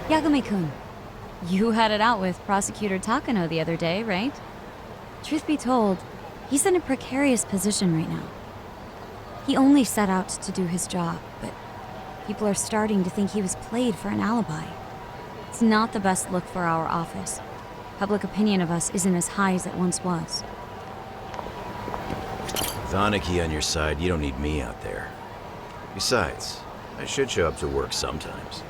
Yagami-kun, you had it out with Prosecutor Takano the other day, right? Truth be told, he's in a precarious position right now. He only set out to do his job, but people are starting to think he was played for an alibi. It's not the best look for our office. Public opinion of us isn't as high as it once was. With Aniki on your side, you don't need me out there. Besides, I should show up to work sometimes.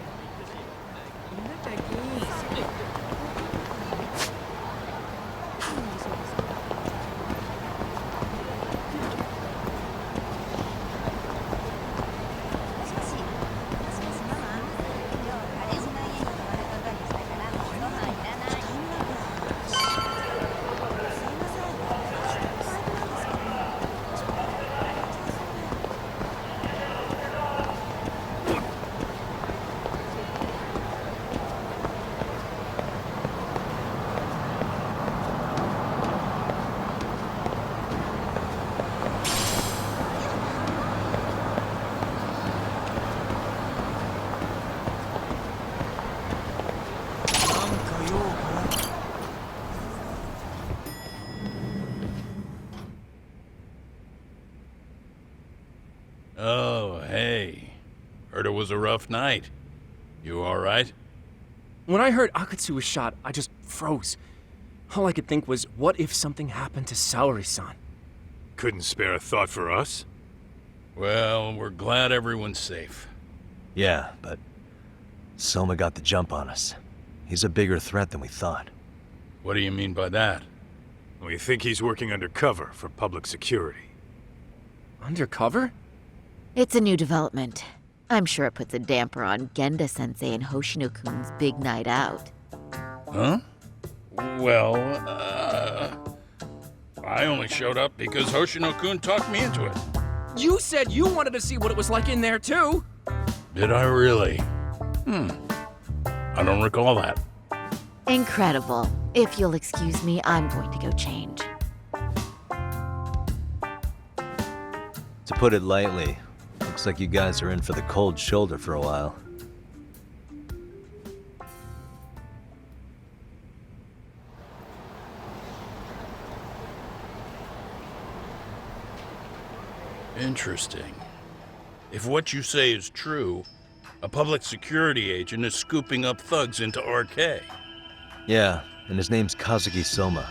Oh, hey. Heard it was a rough night. You alright? When I heard Akatsu was shot, I just froze. All I could think was, what if something happened to Saori-san? Couldn't spare a thought for us? Well, we're glad everyone's safe. Yeah, but Soma got the jump on us. He's a bigger threat than we thought. What do you mean by that? We think he's working undercover for public security. Undercover? It's a new development. I'm sure it puts a damper on Genda-sensei and Hoshino-kun's big night out. Huh? Well, I only showed up because Hoshino-kun talked me into it. You said you wanted to see what it was like in there, too! Did I really? I don't recall that. Incredible. If you'll excuse me, I'm going to go change. To put it lightly, looks like you guys are in for the cold shoulder for a while. Interesting. If what you say is true, a public security agent is scooping up thugs into RK. Yeah, and his name's Kazuki Soma.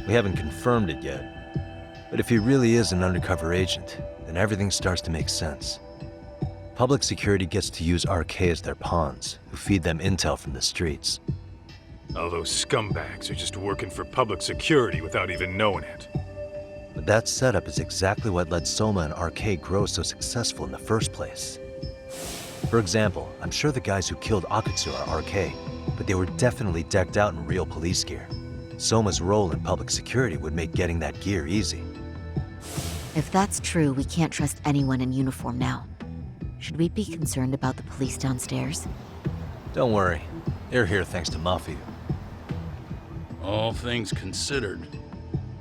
We haven't confirmed it yet. But if he really is an undercover agent, then everything starts to make sense. Public security gets to use RK as their pawns, who feed them intel from the streets. All those scumbags are just working for public security without even knowing it. But that setup is exactly what led Soma and RK grow so successful in the first place. For example, I'm sure the guys who killed Akatsu are RK, but they were definitely decked out in real police gear. Soma's role in public security would make getting that gear easy. If that's true, we can't trust anyone in uniform now. Should we be concerned about the police downstairs? Don't worry, they're here thanks to Mafia. All things considered,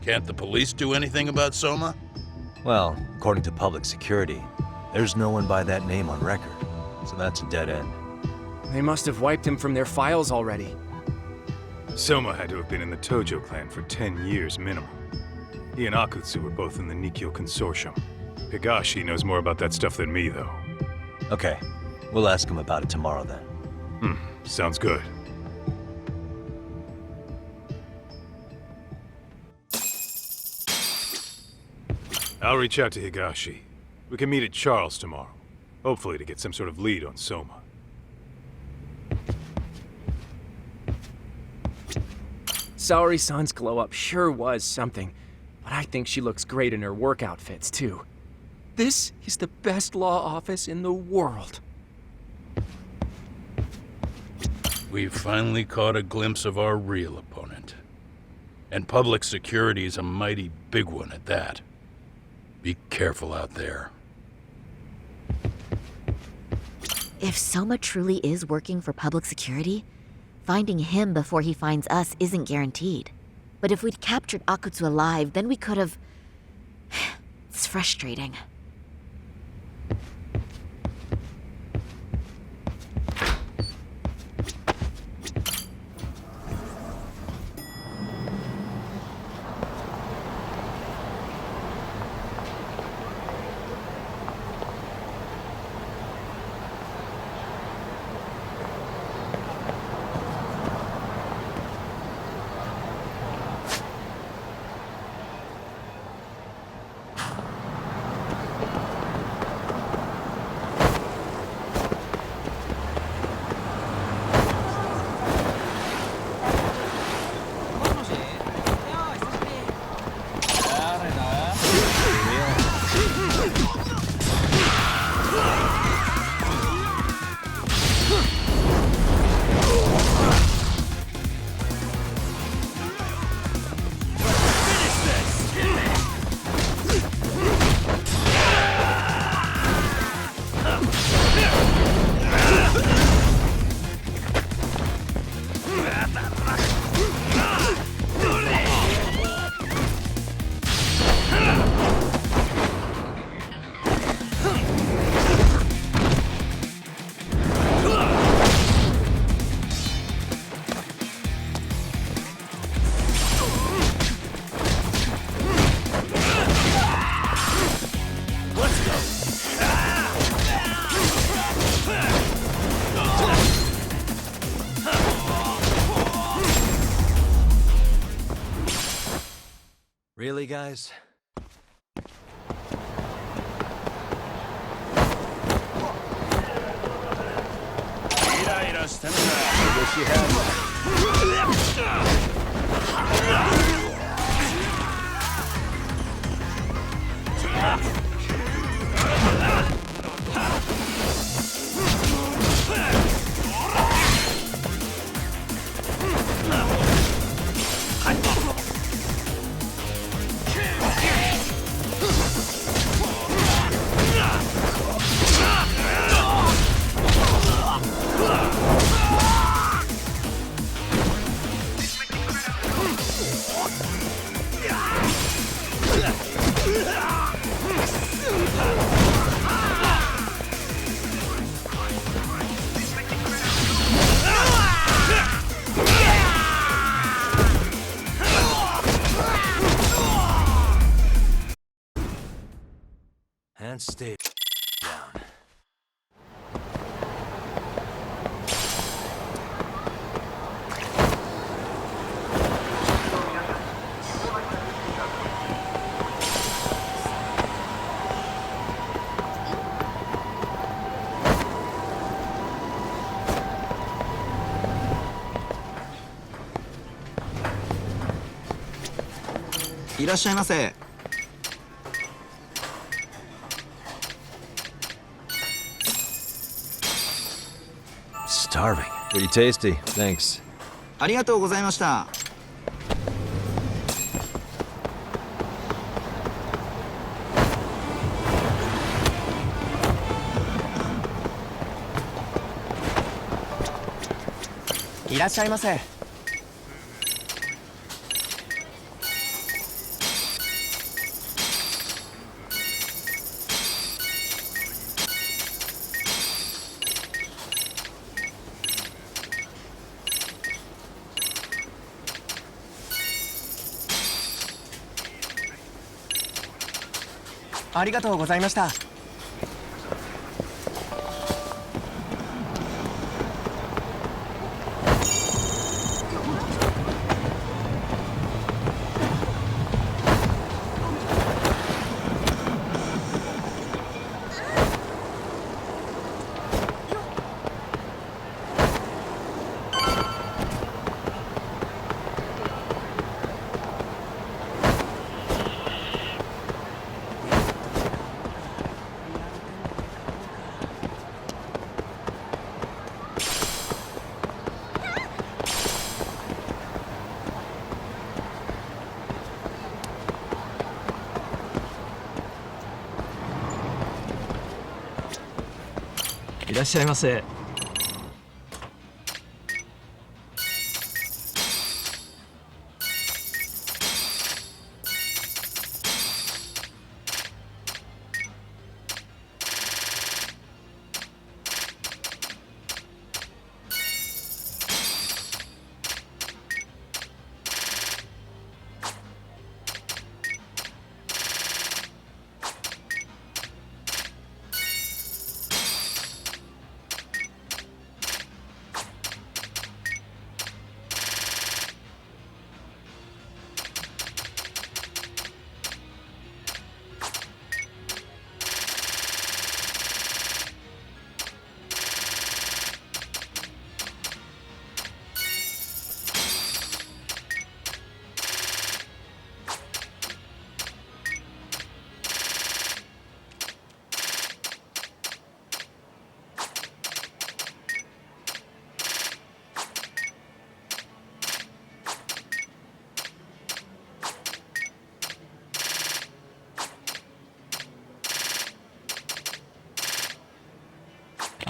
can't the police do anything about Soma? Well, according to public security, there's no one by that name on record, so that's a dead end. They must have wiped him from their files already. Soma had to have been in the Tojo clan for 10 years minimum. He and Akutsu were both in the Nikyo Consortium. Higashi knows more about that stuff than me, though. Okay, we'll ask him about it tomorrow then. Sounds good. I'll reach out to Higashi. We can meet at Charles tomorrow. Hopefully to get some sort of lead on Soma. Saori-san's glow-up sure was something, but I think she looks great in her work outfits, too. This is the best law office in the world. We've finally caught a glimpse of our real opponent. And public security is a mighty big one at that. Be careful out there. If Soma truly is working for public security, finding him before he finds us isn't guaranteed. But if we'd captured Akutsu alive, then we could have... It's frustrating. Really, guys? And stay down. Starving. Pretty tasty. Thanks. ありがとうございました。いらっしゃいませ。ありがとうございました。いらっしゃいませ。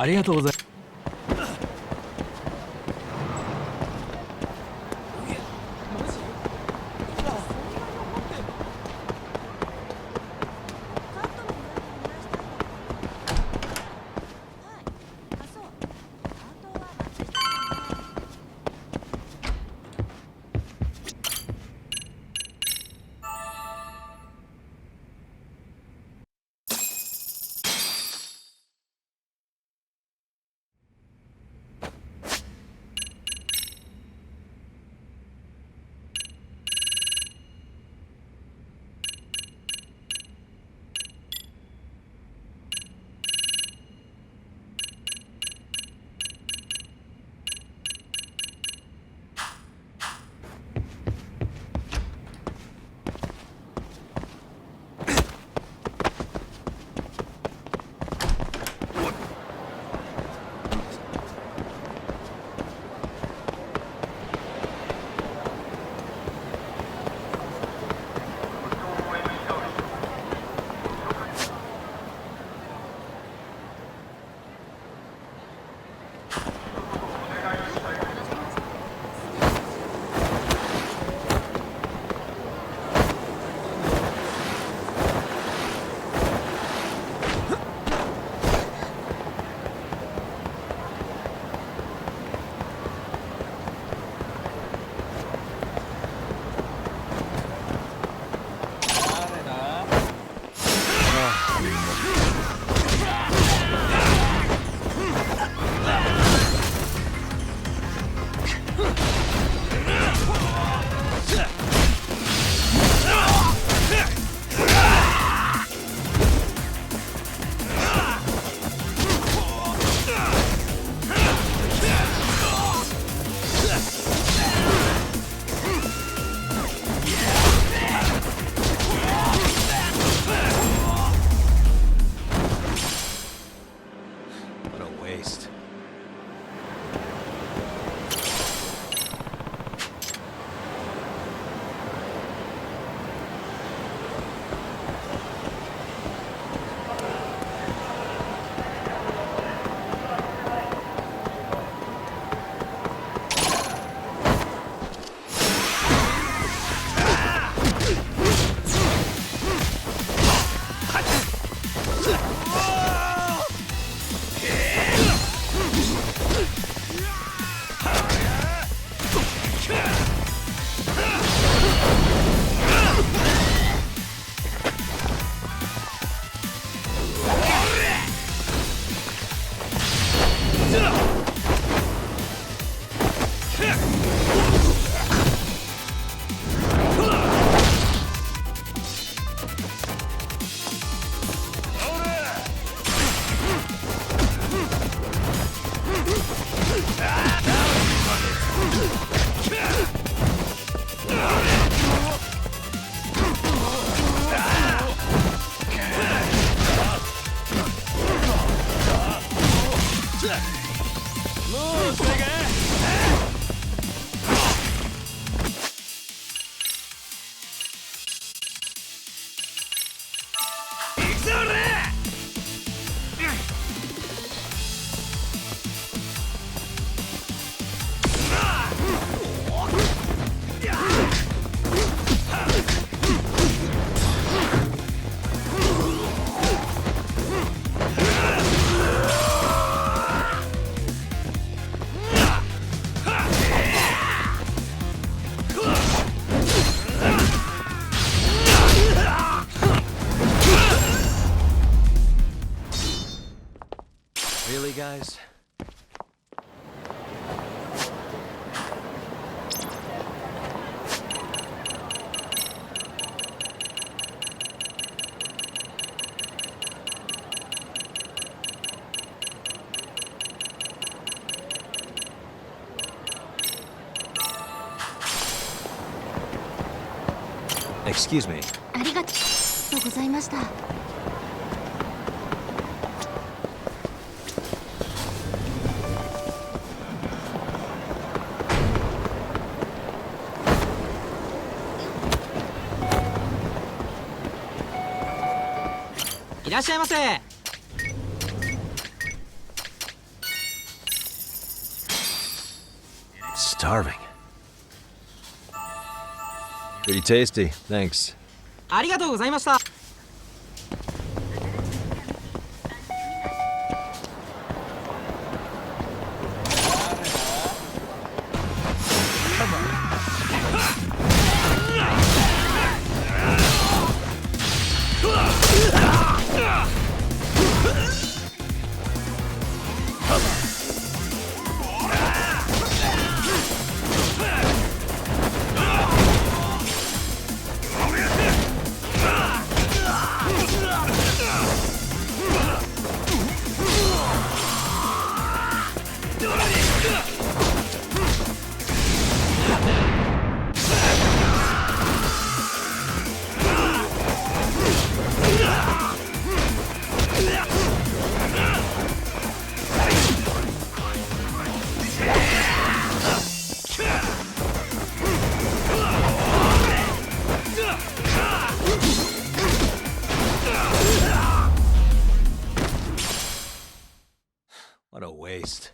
ありがとうございます。Excuse me. ありがとうございました。いらっしゃいませ。 Starving. Pretty tasty, thanks. ありがとうございました。 What a waste.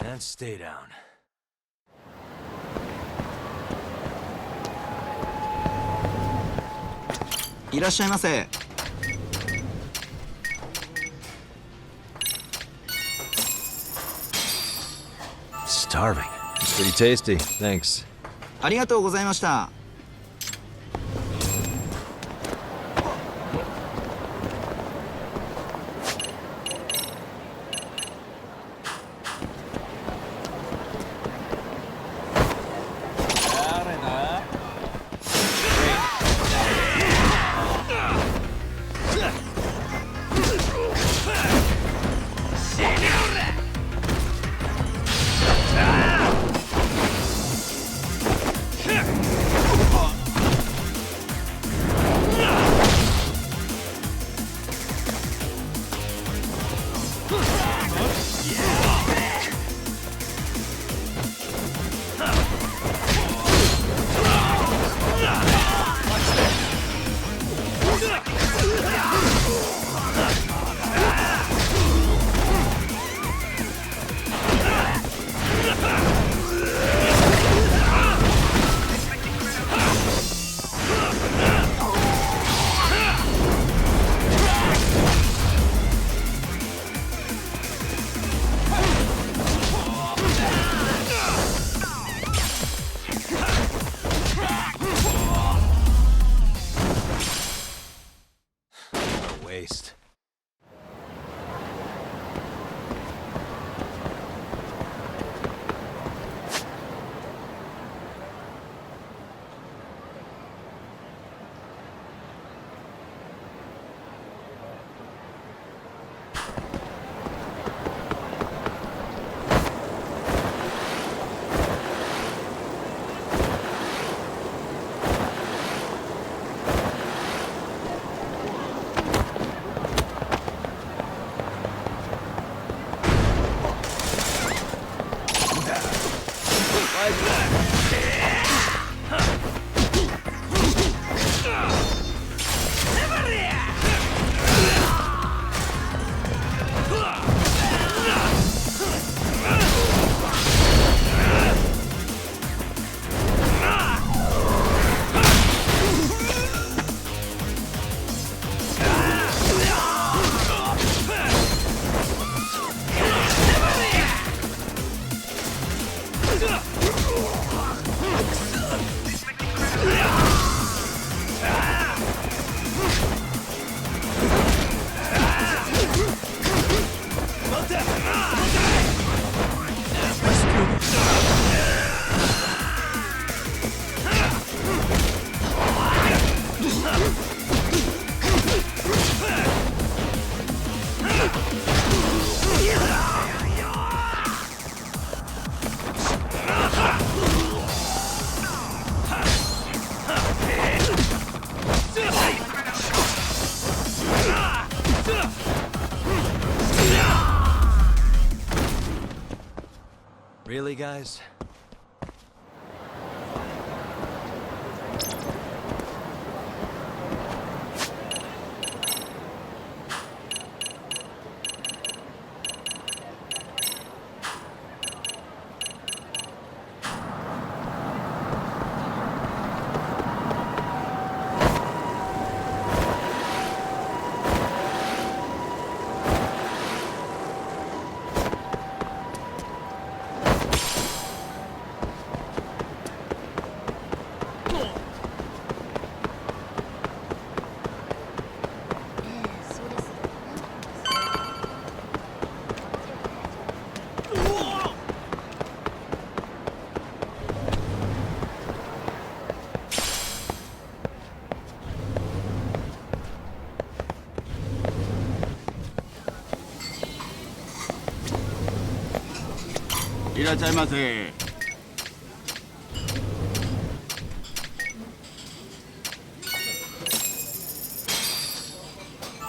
And stay down. いらっしゃいませ。 Starving. It's pretty tasty, thanks. ありがとうございました。 Yeah! Really, guys?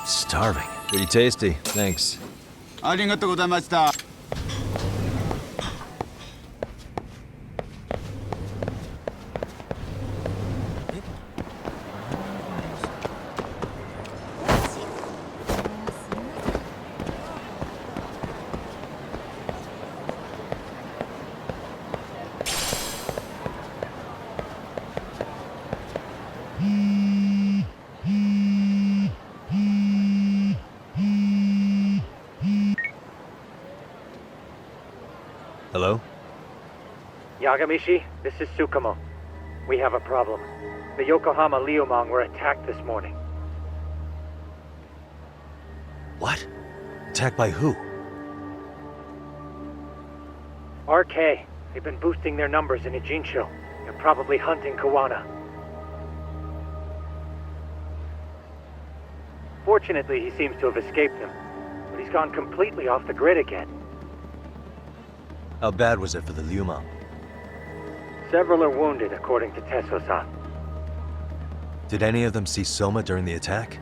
Starving. Pretty tasty. Thanks. ありがとうございました。Hello? Yagamishi, this is Tsukumo. We have a problem. The Yokohama Liumang were attacked this morning. What? Attacked by who? RK. They've been boosting their numbers in Ijincho. They're probably hunting Kawana. Fortunately, he seems to have escaped them, but he's gone completely off the grid again. How bad was it for the Liumang? Several are wounded, according to Tesso-san. Did any of them see Soma during the attack?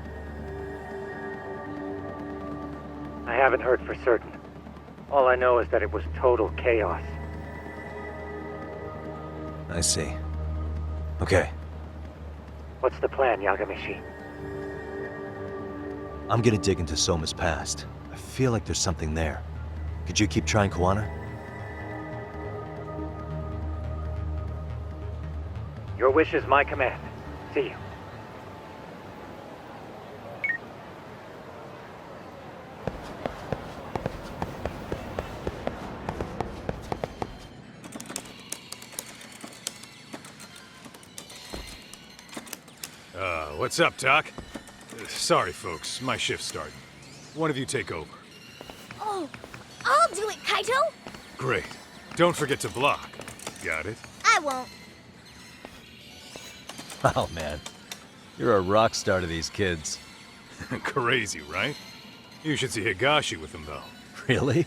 I haven't heard for certain. All I know is that it was total chaos. I see. Okay, What's the plan, Yagamishi? I'm gonna dig into Soma's past. I feel like there's something there. Could you keep trying Kawana? Your wish is my command. See you. What's up, Doc? Sorry, folks. My shift's starting. One of you take over. Oh, I'll do it, Kaito! Great. Don't forget to block. Got it? I won't. Oh man, you're a rock star to these kids. Crazy, right? You should see Higashi with them, though. Really?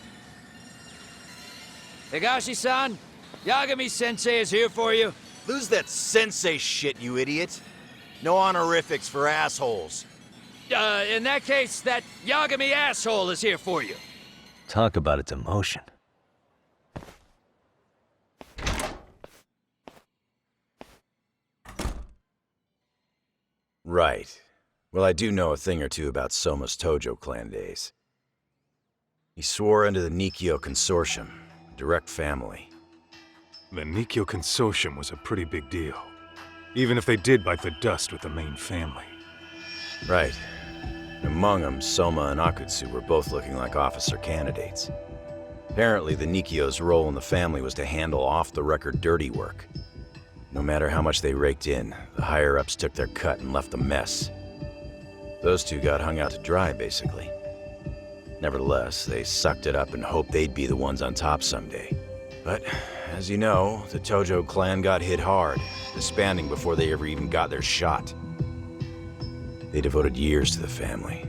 Higashi-san, Yagami-sensei is here for you. Lose that sensei shit, you idiot. No honorifics for assholes. In that case, that Yagami asshole is here for you. Talk about its emotion. Right. Well, I do know a thing or two about Soma's Tojo clan days. He swore under the Nikyo Consortium, a direct family. The Nikyo Consortium was a pretty big deal. Even if they did bite the dust with the main family. Right. Among them, Soma and Akutsu were both looking like officer candidates. Apparently, the Nikyo's role in the family was to handle off-the-record dirty work. No matter how much they raked in, the higher-ups took their cut and left a mess. Those two got hung out to dry, basically. Nevertheless, they sucked it up and hoped they'd be the ones on top someday. But, as you know, the Tojo clan got hit hard, disbanding before they ever even got their shot. They devoted years to the family,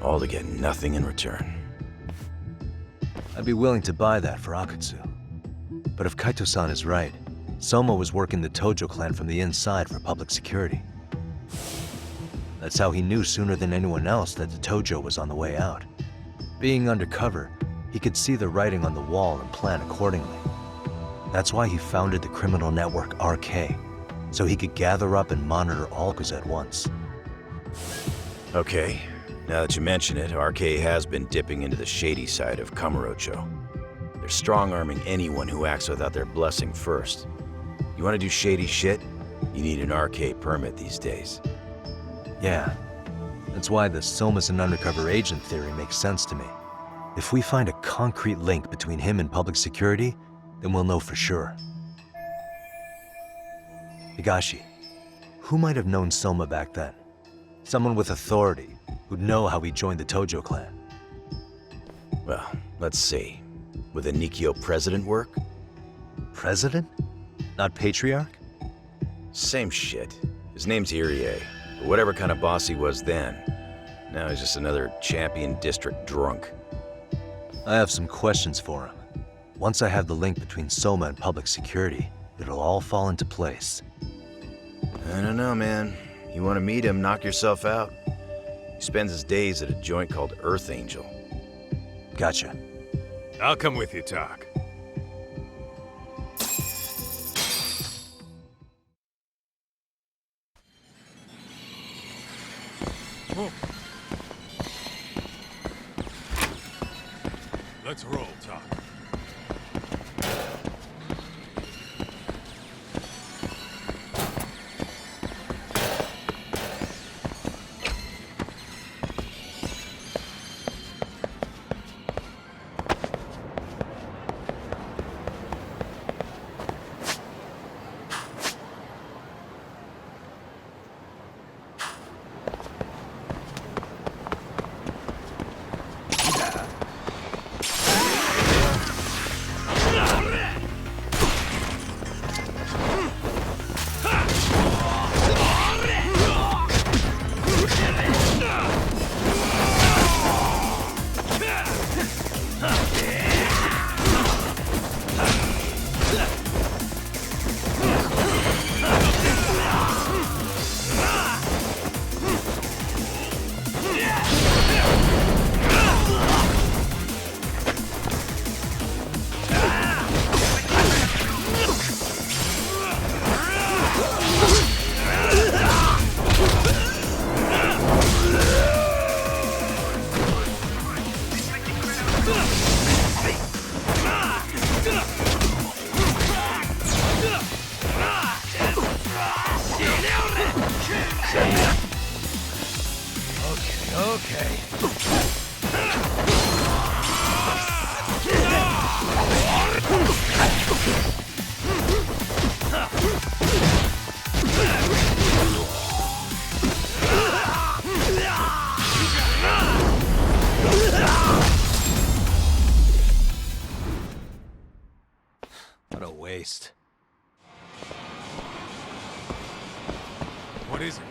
all to get nothing in return. I'd be willing to buy that for Akutsu. But if Kaito-san is right, Soma was working the Tojo clan from the inside for public security. That's how he knew sooner than anyone else that the Tojo was on the way out. Being undercover, He could see the writing on the wall and plan accordingly. That's why he founded the criminal network RK, so he could gather up and monitor all Yakuza at once. Okay, now that you mention it, RK has been dipping into the shady side of Kamurocho. They're strong-arming anyone who acts without their blessing first. You want to do shady shit? You need an RK permit these days. Yeah, that's why the Soma's an undercover agent theory makes sense to me. If we find a concrete link between him and public security, then we'll know for sure. Higashi, who might have known Soma back then? Someone with authority, who'd know how he joined the Tojo clan. Well, let's see. Would the Nikio president work? President? Not patriarch? Same shit. His name's Irie, but whatever kind of boss he was then, now he's just another champion district drunk. I have some questions for him. Once I have the link between Soma and public security, it'll all fall into place. I don't know, man. You want to meet him, knock yourself out. He spends his days at a joint called Earth Angel. Gotcha. I'll come with you, Tak. Let's roll, Tak. What a waste. What is it?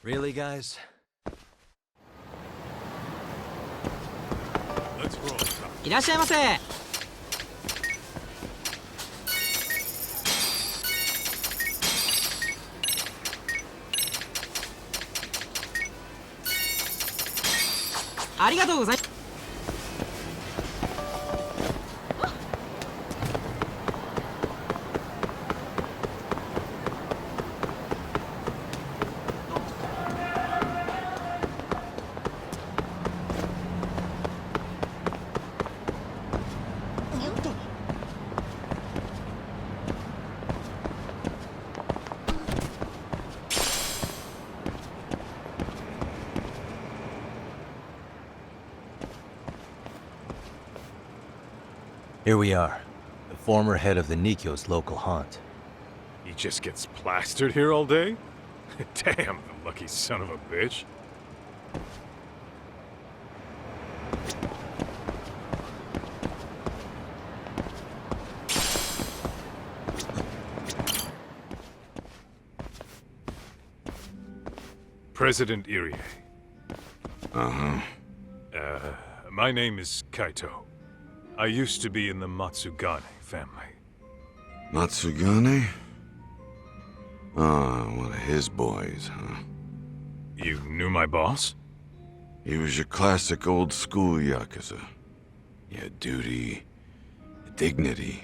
Really, guys? Let's roll, Tak. いらっしゃいませ。ありがとうございます。Here we are, the former head of the Nikyo's local haunt. He just gets plastered here all day? Damn, the lucky son of a bitch. President Irie. Uh-huh. My name is Kaito. I used to be in the Matsugane family. Matsugane? Ah, one of his boys, huh? You knew my boss? He was your classic old-school Yakuza. He had duty, dignity,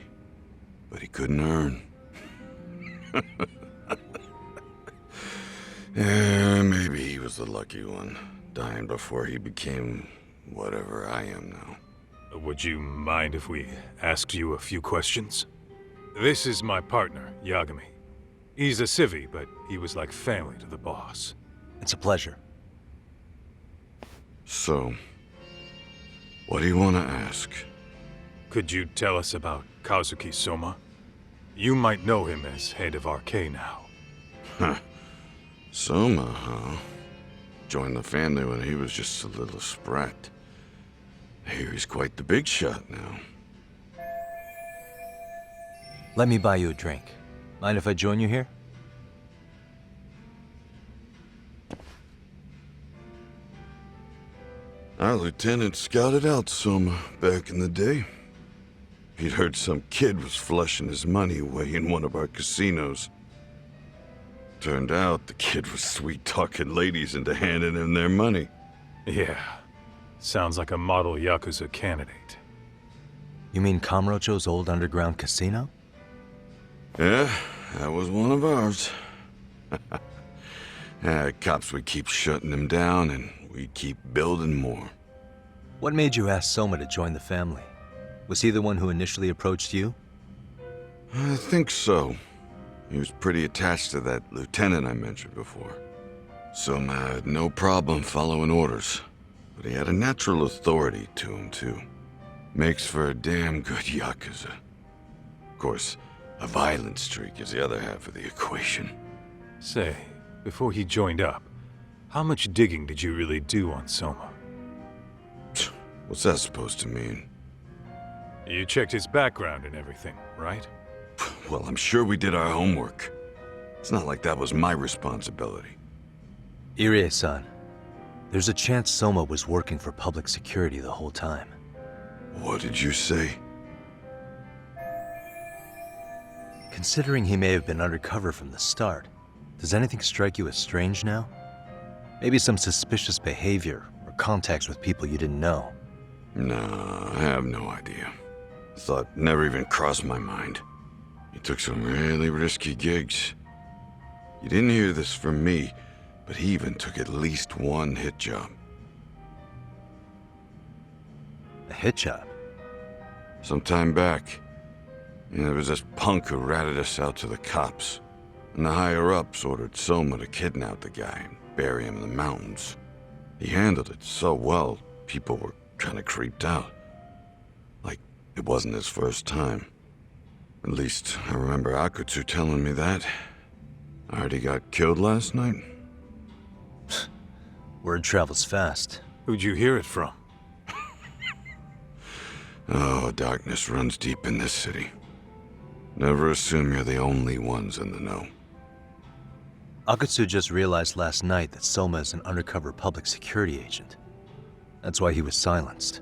but he couldn't earn. Yeah, maybe he was the lucky one, dying before he became whatever I am now. Would you mind if we asked you a few questions? This is my partner, Yagami. He's a civvy, but he was like family to the boss. It's a pleasure. So, what do you want to ask? Could you tell us about Kazuki Soma? You might know him as head of RK now. Huh. Soma, huh? Joined the family when he was just a little sprat. Here he's quite the big shot now. Let me buy you a drink. Mind if I join you here? Our lieutenant scouted out Soma back in the day. He'd heard some kid was flushing his money away in one of our casinos. Turned out the kid was sweet-talking ladies into handing him their money. Yeah. Sounds like a model Yakuza candidate. You mean Kamurocho's old underground casino? Yeah, that was one of ours. Cops would keep shutting him down, and we'd keep building more. What made you ask Soma to join the family? Was he the one who initially approached you? I think so. He was pretty attached to that lieutenant I mentioned before. Soma had no problem following orders, but he had a natural authority to him, too. Makes for a damn good Yakuza. Of course, a violent streak is the other half of the equation. Say, before he joined up, how much digging did you really do on Soma? What's that supposed to mean? You checked his background and everything, right? Well, I'm sure we did our homework. It's not like that was my responsibility. Irie-san, there's a chance Soma was working for public security the whole time. What did you say? Considering he may have been undercover from the start, does anything strike you as strange now? Maybe some suspicious behavior or contacts with people you didn't know? No, I have no idea. Thought never even crossed my mind. He took some really risky gigs. You didn't hear this from me, but he even took at least one hit job. A hit job? Some time back, there was this punk who ratted us out to the cops. And the higher-ups ordered Soma to kidnap the guy and bury him in the mountains. He handled it so well, people were kind of creeped out. Like, it wasn't his first time. At least, I remember Akutsu telling me that. I heard he got killed last night. Word travels fast. Who'd you hear it from? Oh, darkness runs deep in this city. Never assume you're the only ones in the know. Akutsu just realized last night that Soma is an undercover public security agent. That's why he was silenced.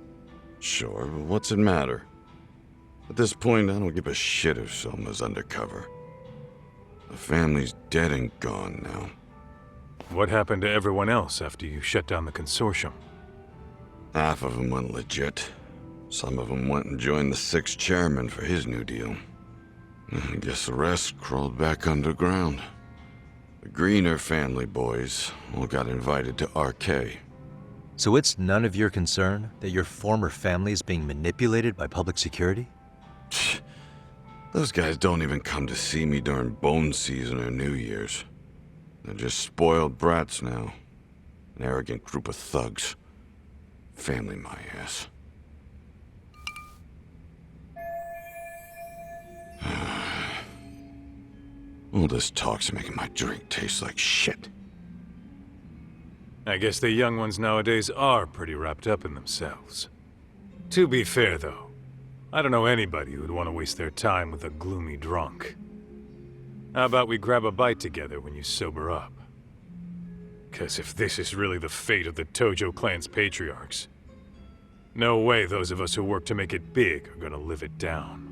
Sure, but what's it matter? At this point, I don't give a shit if Soma's undercover. The family's dead and gone now. What happened to everyone else after you shut down the consortium? Half of them went legit. Some of them went and joined the 6th chairman for his new deal. I guess the rest crawled back underground. The Greener family boys all got invited to RK. So it's none of your concern that your former family is being manipulated by public security? Those guys don't even come to see me during bone season or New Year's. They're just spoiled brats now. An arrogant group of thugs. Family my ass. All this talk's making my drink taste like shit. I guess the young ones nowadays are pretty wrapped up in themselves. To be fair, though, I don't know anybody who'd want to waste their time with a gloomy drunk. How about we grab a bite together when you sober up? 'Cause if this is really the fate of the Tojo clan's patriarchs, no way those of us who work to make it big are gonna live it down.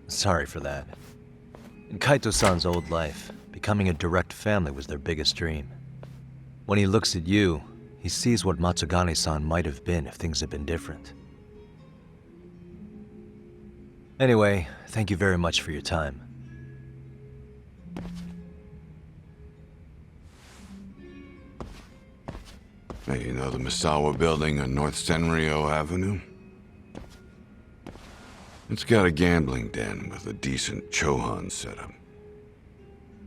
Sorry for that. In Kaito-san's old life, becoming a direct family was their biggest dream. When he looks at you, he sees what Matsugane-san might have been if things had been different. Anyway, thank you very much for your time. Hey, you know the Misawa building on North Senryo Avenue? It's got a gambling den with a decent Chohan setup.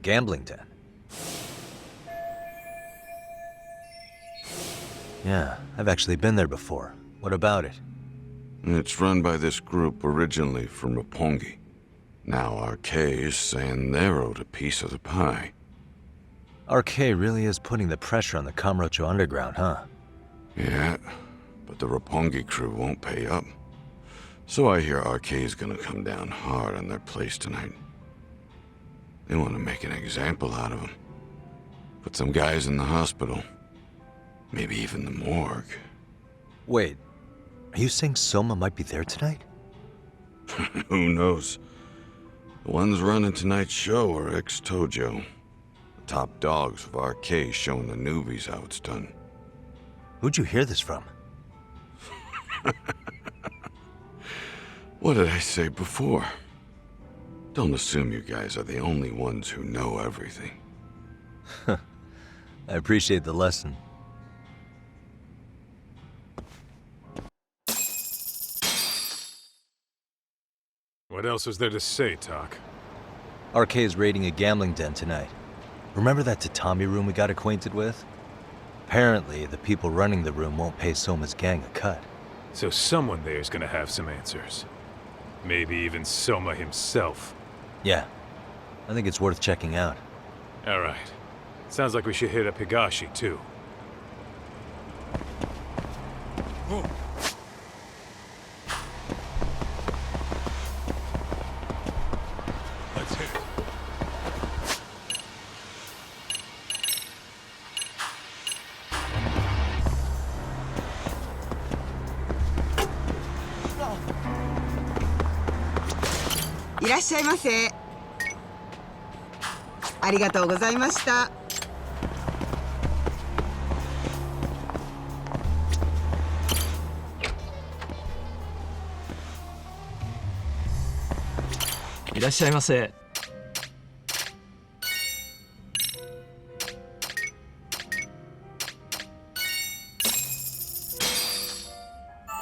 Gambling den? Yeah, I've actually been there before. What about it? It's run by this group originally from Roppongi. Now RK is saying they're owed a piece of the pie. RK really is putting the pressure on the Kamurocho Underground, huh? Yeah, but the Roppongi crew won't pay up. So I hear RK is gonna come down hard on their place tonight. They want to make an example out of them. Put some guys in the hospital. Maybe even the morgue. Wait, are you saying Soma might be there tonight? Who knows? The ones running tonight's show are ex-Tojo. The top dogs of RK showing the newbies how it's done. Who'd you hear this from? What did I say before? Don't assume you guys are the only ones who know everything. I appreciate the lesson. What else is there to say, Tak? RK is raiding a gambling den tonight. Remember that tatami room we got acquainted with? Apparently, the people running the room won't pay Soma's gang a cut. So someone there's gonna have some answers. Maybe even Soma himself. Yeah, I think it's worth checking out. Alright. Sounds like we should hit up Higashi, too. Let's hit it.いらっしゃいませ。ありがとうございました。いらっしゃいませ。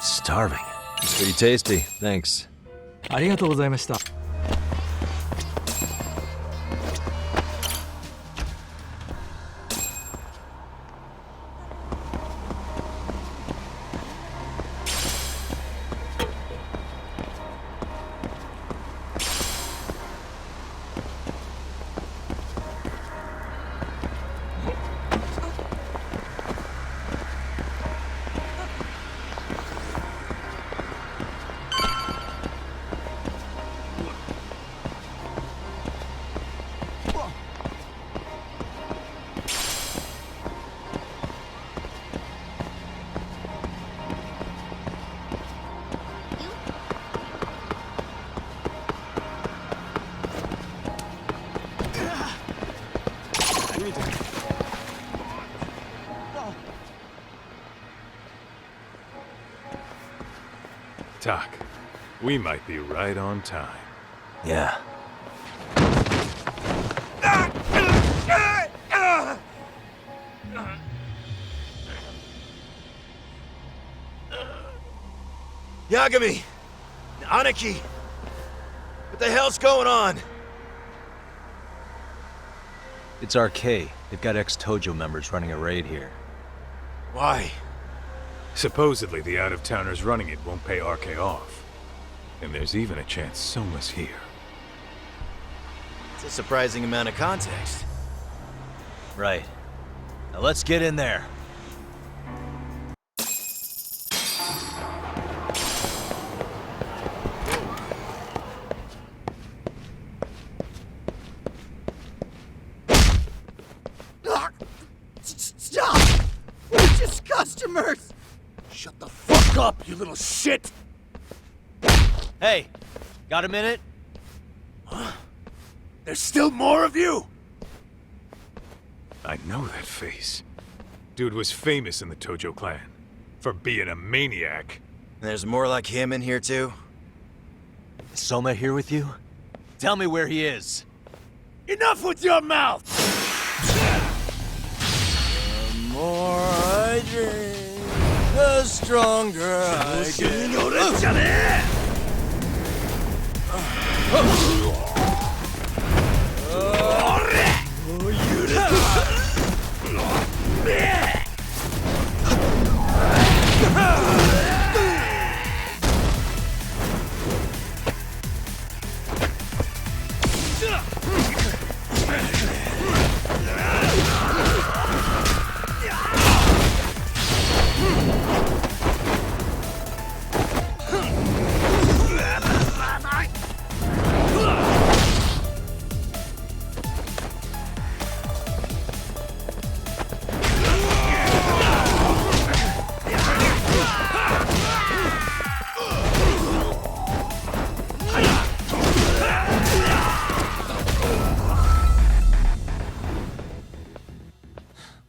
Starving. It's pretty tasty. Thanks. ありがとうございました。Tak, we might be right on time. Yeah. Yagami! Aniki! What the hell's going on? It's RK. They've got ex-Tojo members running a raid here. Why? Supposedly the out-of-towners running it won't pay RK off. And there's even a chance Soma's here. It's a surprising amount of context. Right. Now let's get in there. Stop! We're just customers! Shut the fuck up, you little shit! Hey, got a minute? There's still more of you? I know that face. Dude was famous in the Tojo clan. For being a maniac. There's more like him in here too? Is Soma here with you? Tell me where he is. Enough with your mouth! The more I drink, the stronger I get.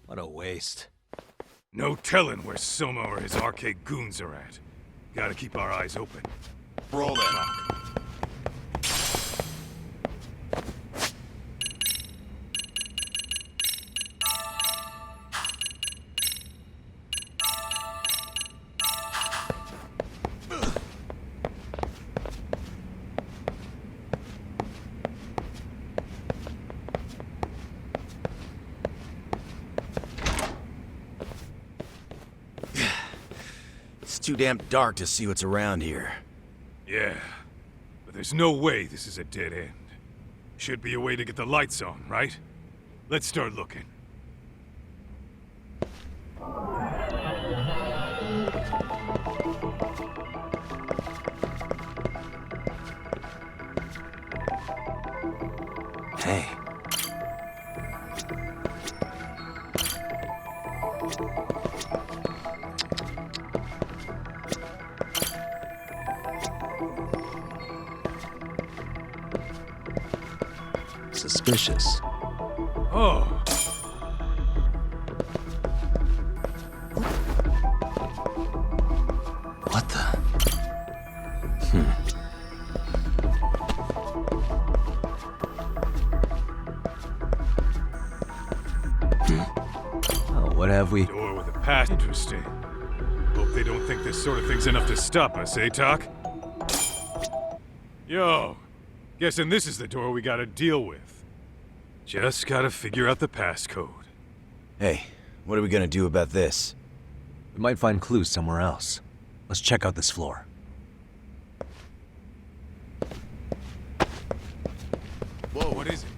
What a waste. No telling where Soma or his RK goons are at. Gotta keep our eyes open. Roll that. It's too damn dark to see what's around here. Yeah, but there's no way this is a dead end. Should be a way to get the lights on, right? Let's start looking. Hey. Suspicious. Oh. What the? Oh, what have we? Door with a pass. Interesting. Hope they don't think this sort of thing's enough to stop us, eh, Tak? Yo, guessing this is the door we gotta deal with. Just gotta figure out the passcode. Hey, what are we gonna do about this? We might find clues somewhere else. Let's check out this floor. Whoa, what is it?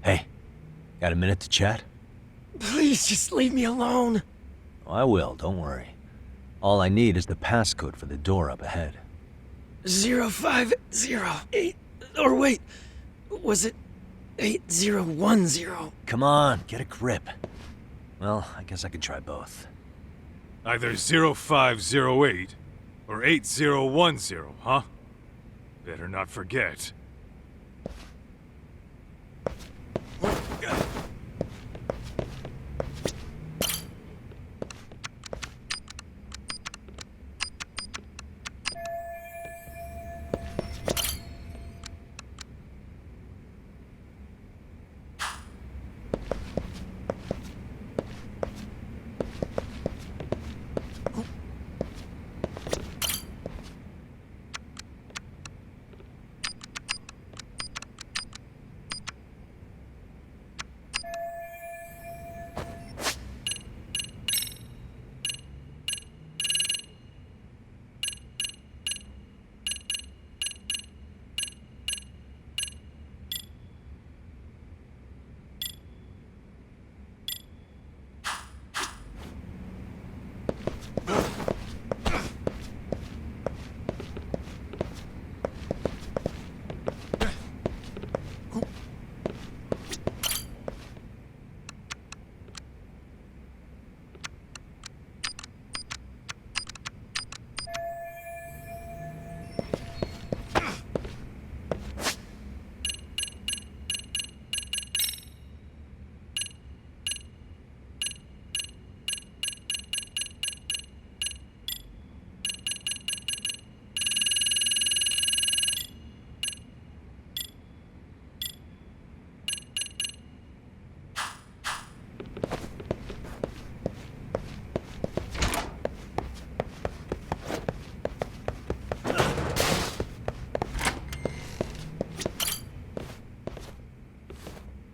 Hey, got a minute to chat? Please just leave me alone. Oh, I will, don't worry. All I need is the passcode for the door up ahead. 0508. Or wait, was it 8010. Come on, get a grip. Well, I guess I could try both. Either 0508 or 8010, huh? Better not forget.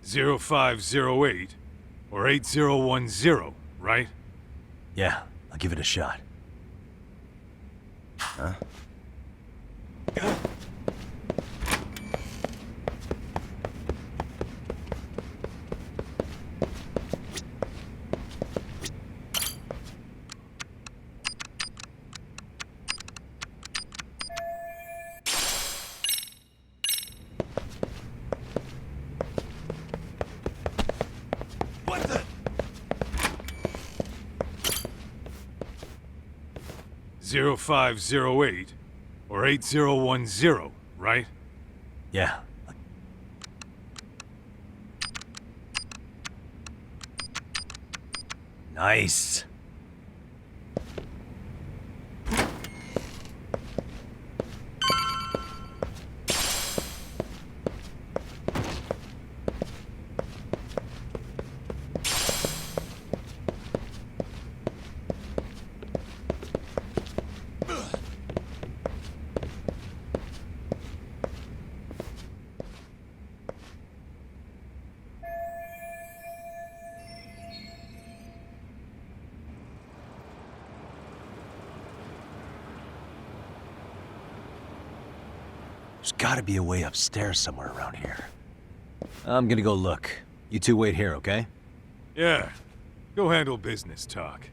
Zero 0508 or 8010, right? Yeah, I'll give it a shot. Huh? What the? 0508 or 8010, right? Yeah. Nice. There's gotta be a way upstairs somewhere around here. I'm gonna go look. You two wait here, okay? Yeah. Go handle business talk.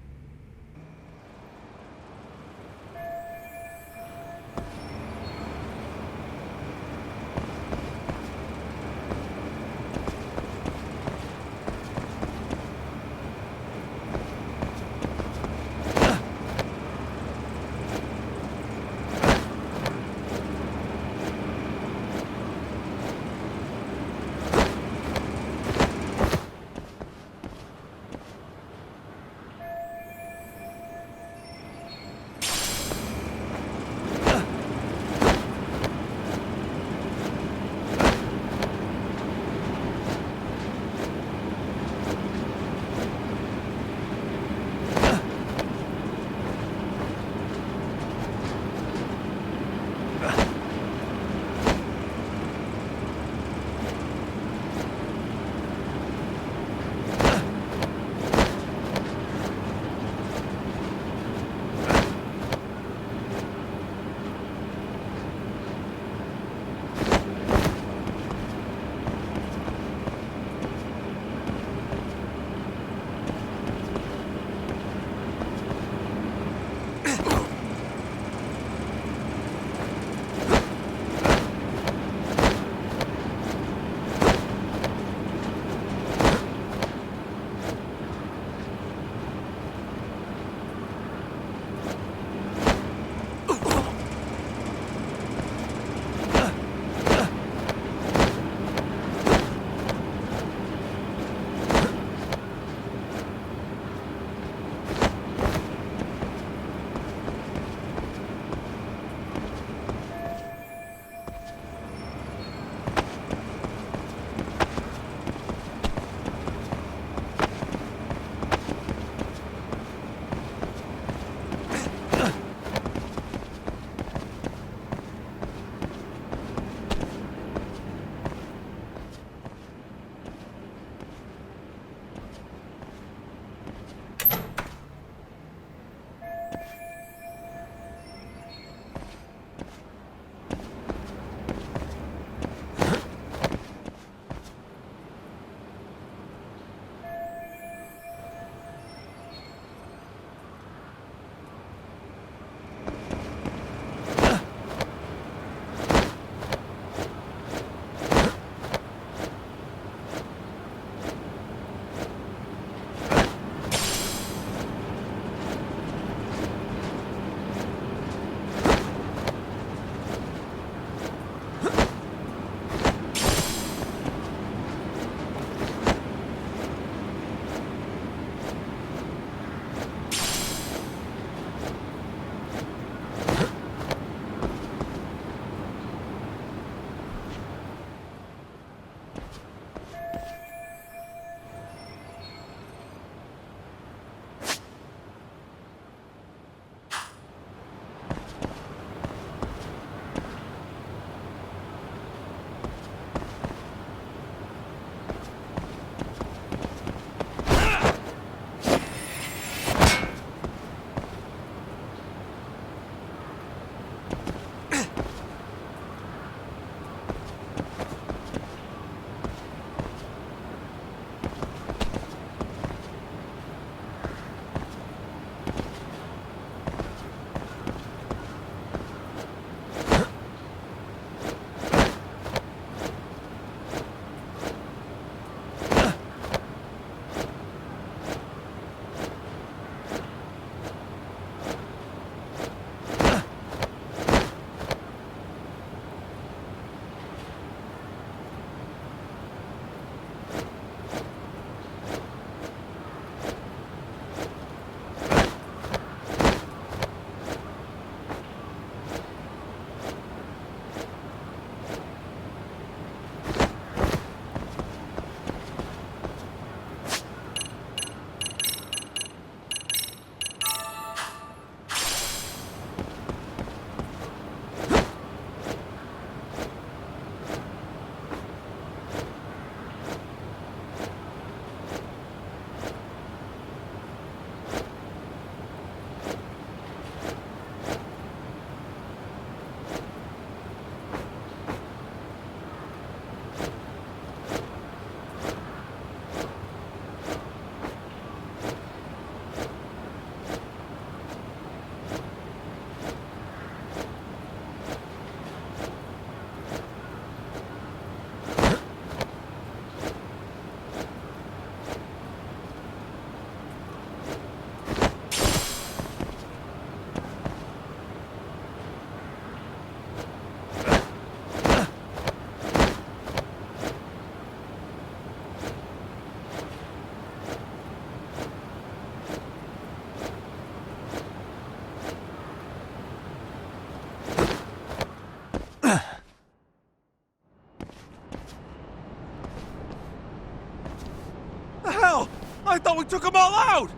I thought we took them all out!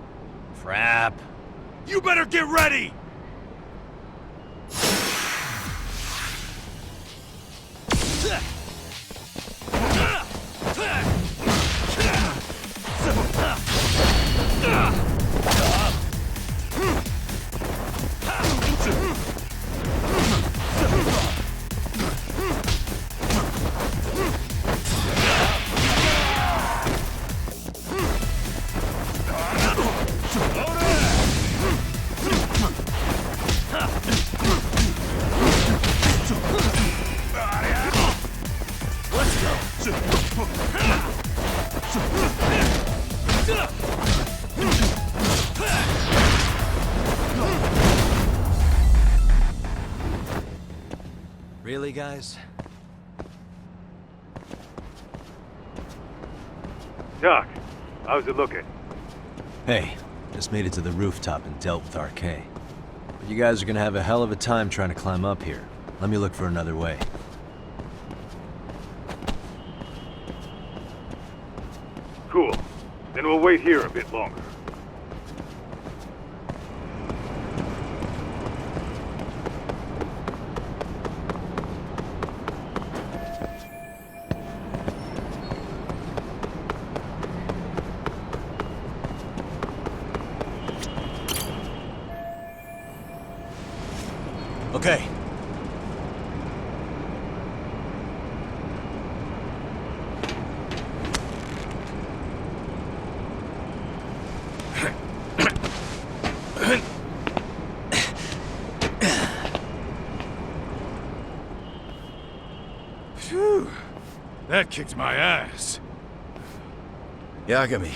Crap. You better get ready! Really, guys? Doc, how's it looking? Hey, just made it to the rooftop and dealt with RK. But you guys are gonna have a hell of a time trying to climb up here. Let me look for another way. Cool. Then we'll wait here a bit longer. Okay. Phew. That kicked my ass. Yagami,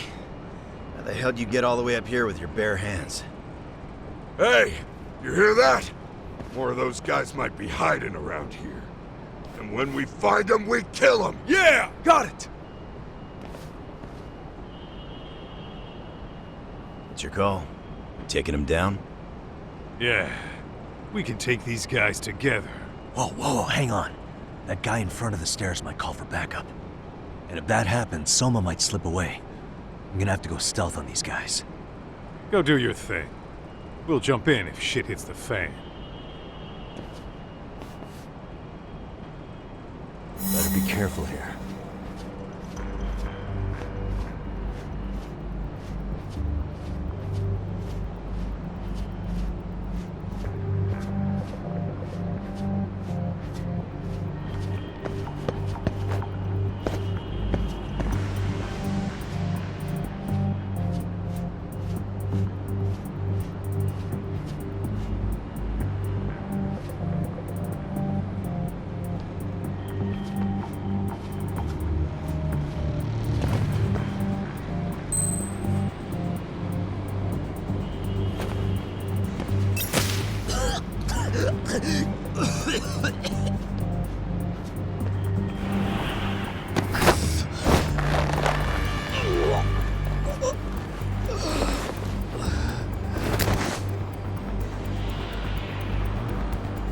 how the hell did you get all the way up here with your bare hands? Hey, you hear that? More of those guys might be hiding around here. And when we find them, we kill them! Yeah! Got it! What's your call? Taking him down? Yeah. We can take these guys together. Whoa, hang on. That guy in front of the stairs might call for backup. And if that happens, Soma might slip away. I'm gonna have to go stealth on these guys. Go do your thing. We'll jump in if shit hits the fan. Better be careful here.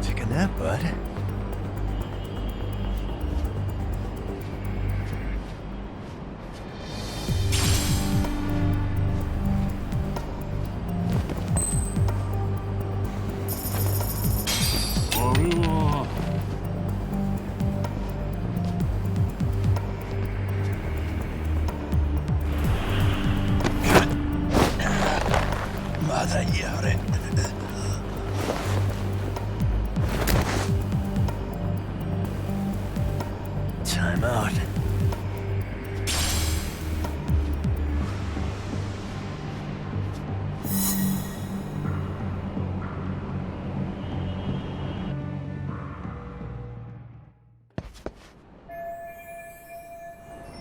Take a nap, bud. Time out.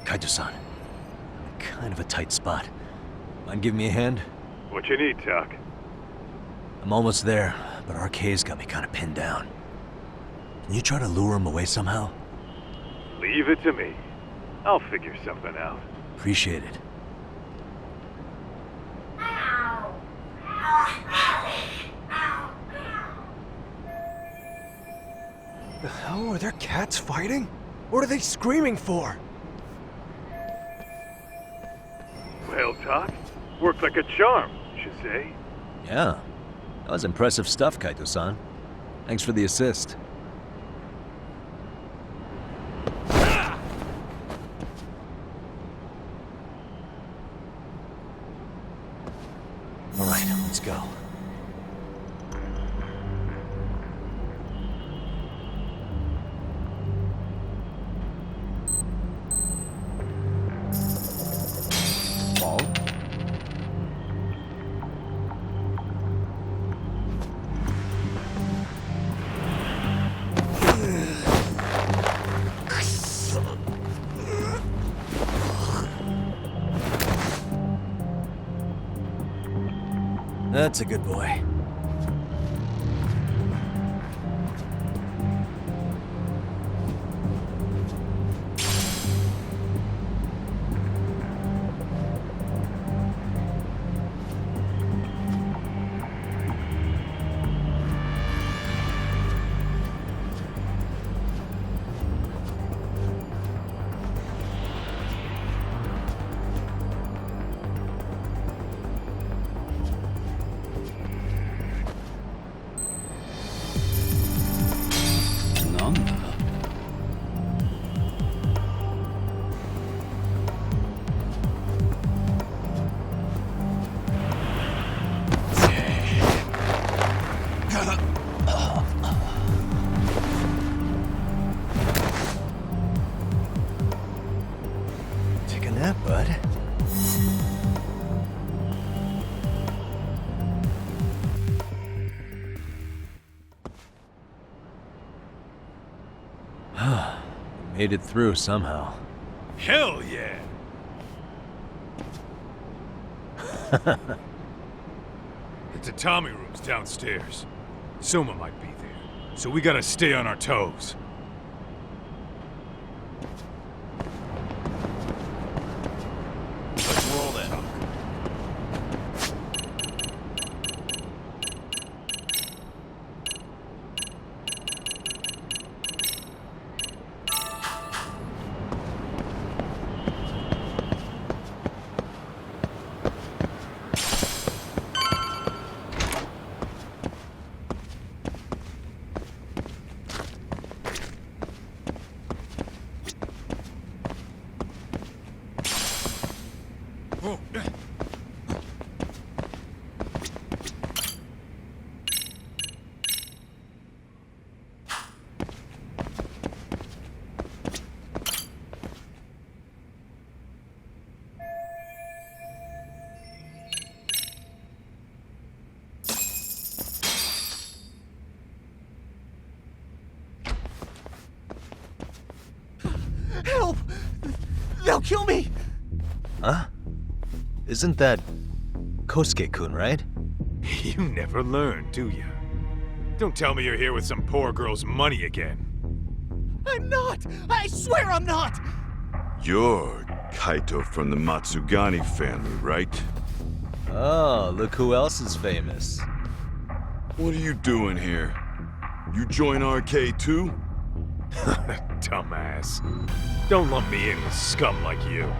Kaito-san, kind of a tight spot. Mind giving me a hand? What you need, Doc? I'm almost there, but RK's got me kind of pinned down. Can you try to lure him away somehow? Leave it to me. I'll figure something out. Appreciate it. The hell? Are there cats fighting? What are they screaming for? Well, talk. Worked like a charm, should say. Yeah. That was impressive stuff, Kaito-san. Thanks for the assist. All right, let's go. Ball. That's a good boy. Take a nap, bud. Made it through somehow. Hell yeah! The tatami room's downstairs. Soma might be there, so we gotta stay on our toes. Let's roll then. Help! They'll kill me! Huh? Isn't that Kosuke-kun, right? You never learn, do you? Don't tell me you're here with some poor girl's money again. I'm not! I swear I'm not! You're Kaito from the Matsugani family, right? Oh, look who else is famous. What are you doing here? You join RK too? Dumbass. Don't lump me in with scum like you.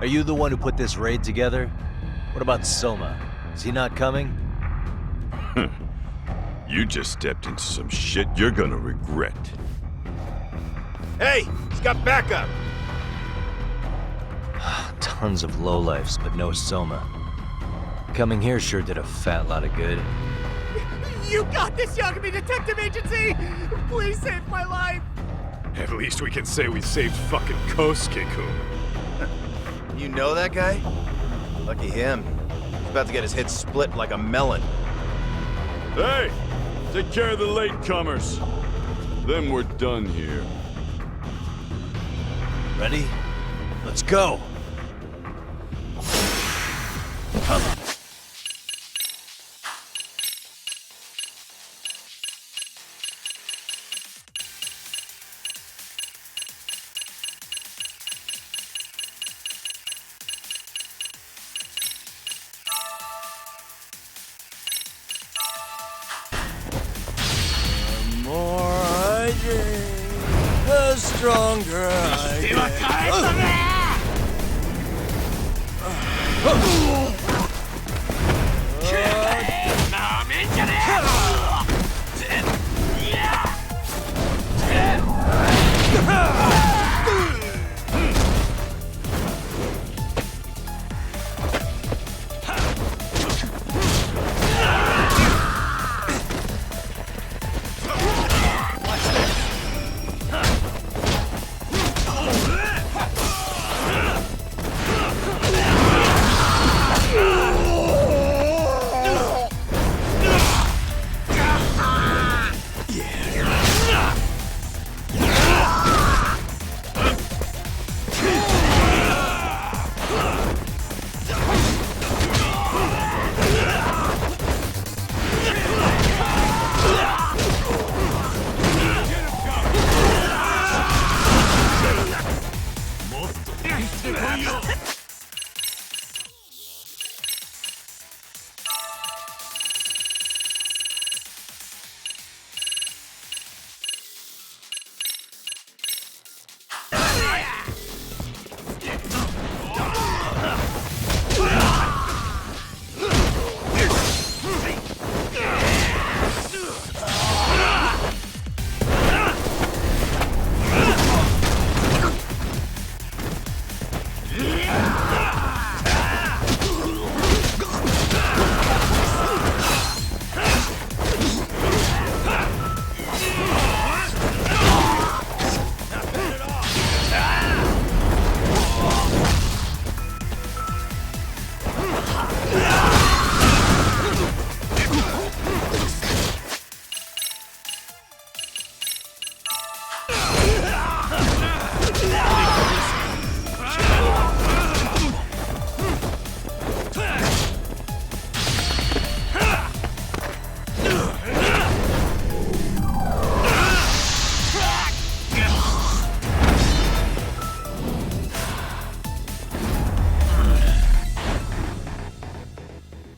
Are you the one who put this raid together? What about Soma? Is he not coming? You just stepped into some shit you're gonna regret. Hey, he's got backup. Tons of lowlifes, but no Soma. Coming here sure did a fat lot of good. You got this, Yagami Detective Agency! Please save my life! At least we can say we saved fucking Kosuke-kun. You know that guy? Lucky him. He's about to get his head split like a melon. Hey! Take care of the latecomers. Then we're done here. Ready? Let's go! The stronger I get.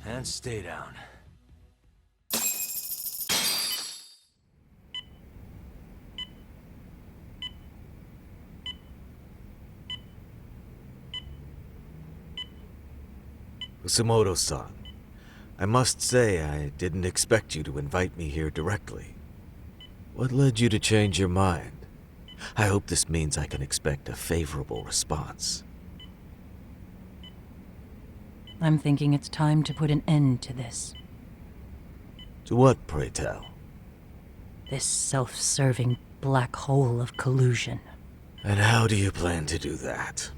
And stay down. Kusumoto-san, I must say I didn't expect you to invite me here directly. What led you to change your mind? I hope this means I can expect a favorable response. I'm thinking it's time to put an end to this. To what, pray tell? This self-serving black hole of collusion. And how do you plan to do that?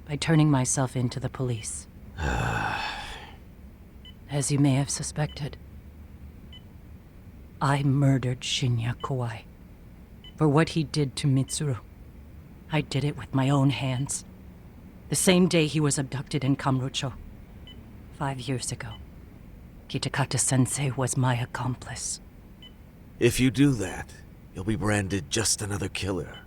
By turning myself in to the police. As you may have suspected, I murdered Shinya Kawai for what he did to Mitsuru. I did it with my own hands. The same day he was abducted in Kamurocho. 5 years ago. Kitakata-sensei was my accomplice. If you do that, you'll be branded just another killer.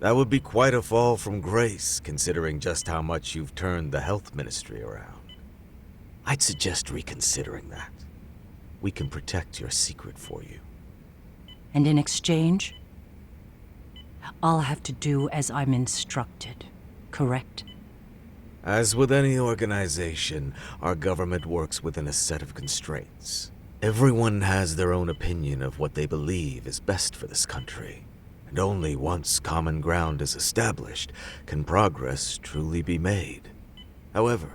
That would be quite a fall from grace, considering just how much you've turned the health ministry around. I'd suggest reconsidering that. We can protect your secret for you. And in exchange, I'll have to do as I'm instructed, correct? As with any organization, our government works within a set of constraints. Everyone has their own opinion of what they believe is best for this country. And only once common ground is established can progress truly be made. However,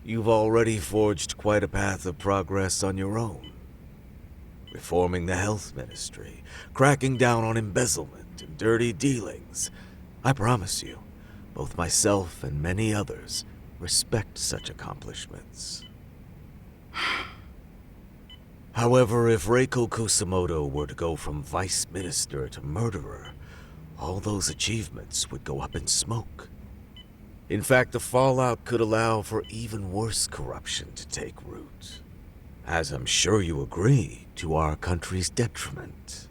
you've already forged quite a path of progress on your own. Reforming the health ministry, cracking down on embezzlement and dirty dealings. I promise you, both myself and many others respect such accomplishments. However, if Reiko Kusumoto were to go from vice minister to murderer, all those achievements would go up in smoke. In fact, the fallout could allow for even worse corruption to take root. As I'm sure you agree, to our country's detriment.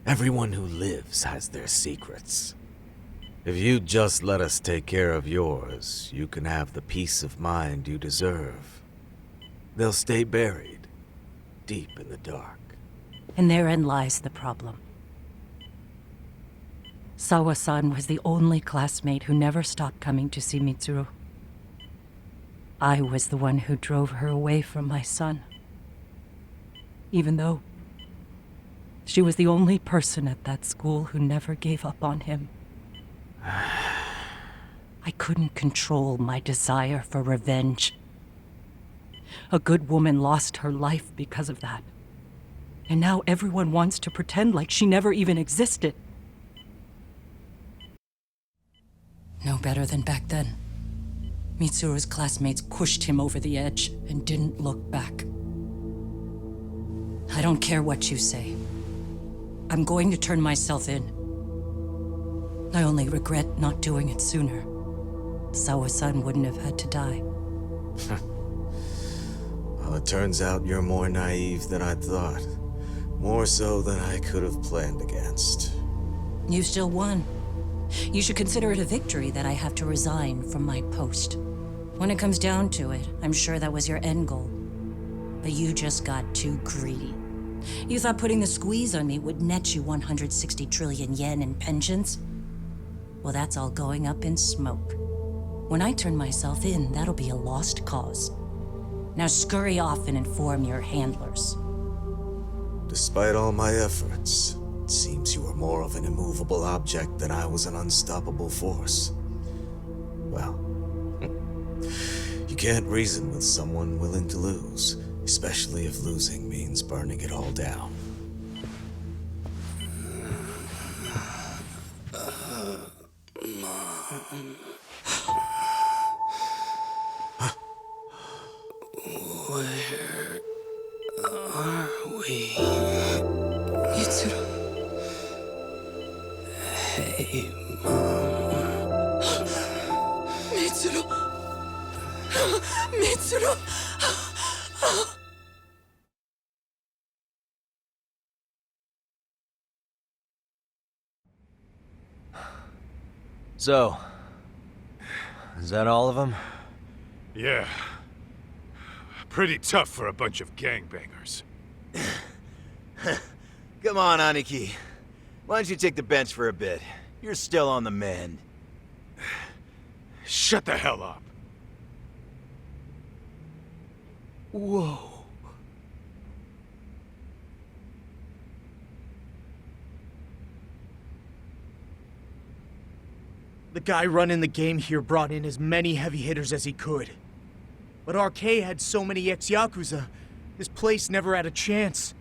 Everyone who lives has their secrets. If you'd just let us take care of yours, you can have the peace of mind you deserve. They'll stay buried, deep in the dark. And therein lies the problem. Sawa-san was the only classmate who never stopped coming to see Mitsuru. I was the one who drove her away from my son. Even though she was the only person at that school who never gave up on him. I couldn't control my desire for revenge. A good woman lost her life because of that. And now everyone wants to pretend like she never even existed. No better than back then. Mitsuru's classmates pushed him over the edge and didn't look back. I don't care what you say. I'm going to turn myself in. I only regret not doing it sooner. Sawa-san wouldn't have had to die. Well, it turns out you're more naive than I thought. More so than I could have planned against. You still won. You should consider it a victory that I have to resign from my post. When it comes down to it, I'm sure that was your end goal. But you just got too greedy. You thought putting the squeeze on me would net you 160 trillion yen in pensions? Well, that's all going up in smoke. When I turn myself in, that'll be a lost cause. Now scurry off and inform your handlers. Despite all my efforts, it seems you are more of an immovable object than I was an unstoppable force. Well, you can't reason with someone willing to lose, especially if losing means burning it all down. Where are we? Mitsuru. Hey, Mom. Mitsuru! Mitsuru! So, is that all of them? Yeah. Pretty tough for a bunch of gangbangers. Come on, Aniki. Why don't you take the bench for a bit? You're still on the mend. Shut the hell up. Whoa. The guy running the game here brought in as many heavy hitters as he could. But RK had so many ex-Yakuza, this place never had a chance.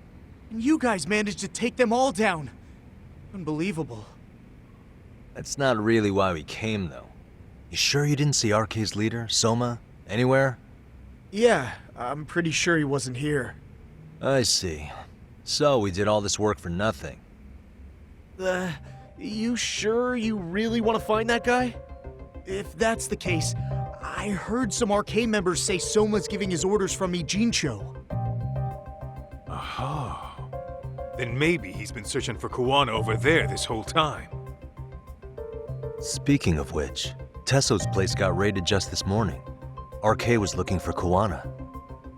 And you guys managed to take them all down. Unbelievable. That's not really why we came, though. You sure you didn't see RK's leader, Soma, anywhere? Yeah, I'm pretty sure he wasn't here. I see. So we did all this work for nothing. You sure you really want to find that guy? If that's the case, I heard some RK members say Soma's giving his orders from Ijincho. Aha. Then maybe he's been searching for Kuwana over there this whole time. Speaking of which, Tesso's place got raided just this morning. RK was looking for Kuwana.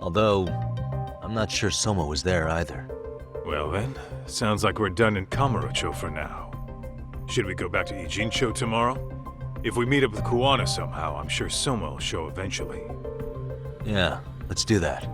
Although, I'm not sure Soma was there either. Well then, sounds like we're done in Kamurocho for now. Should we go back to Ijincho tomorrow? If we meet up with Kuwana somehow, I'm sure Soma will show eventually. Yeah, let's do that.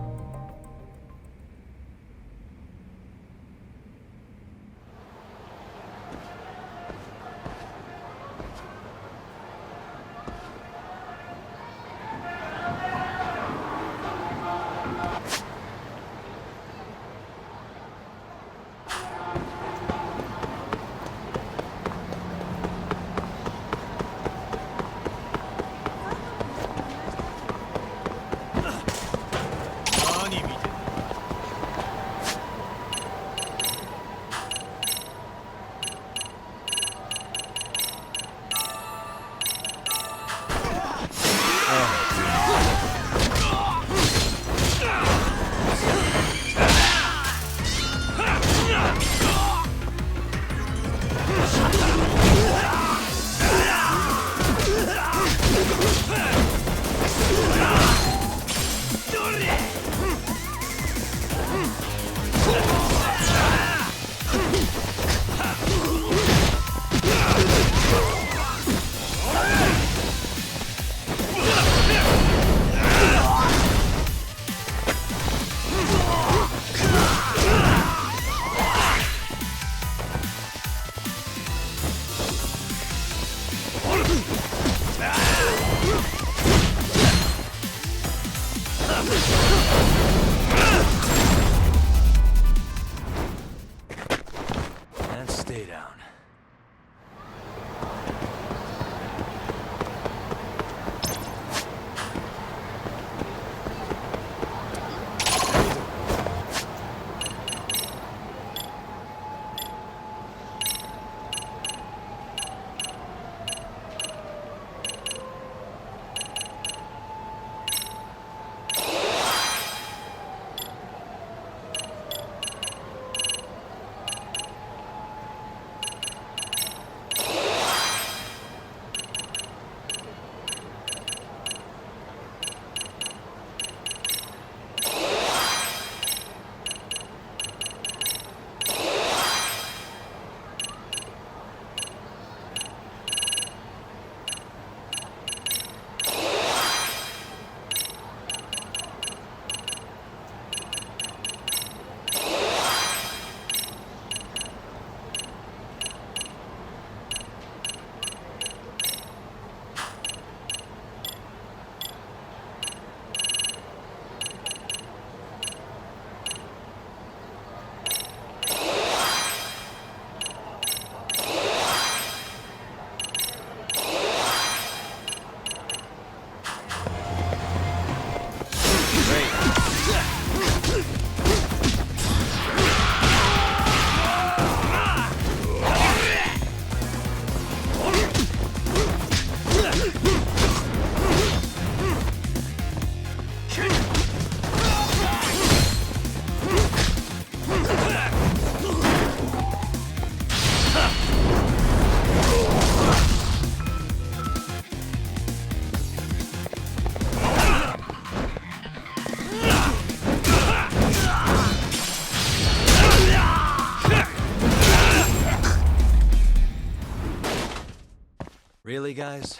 Really, guys?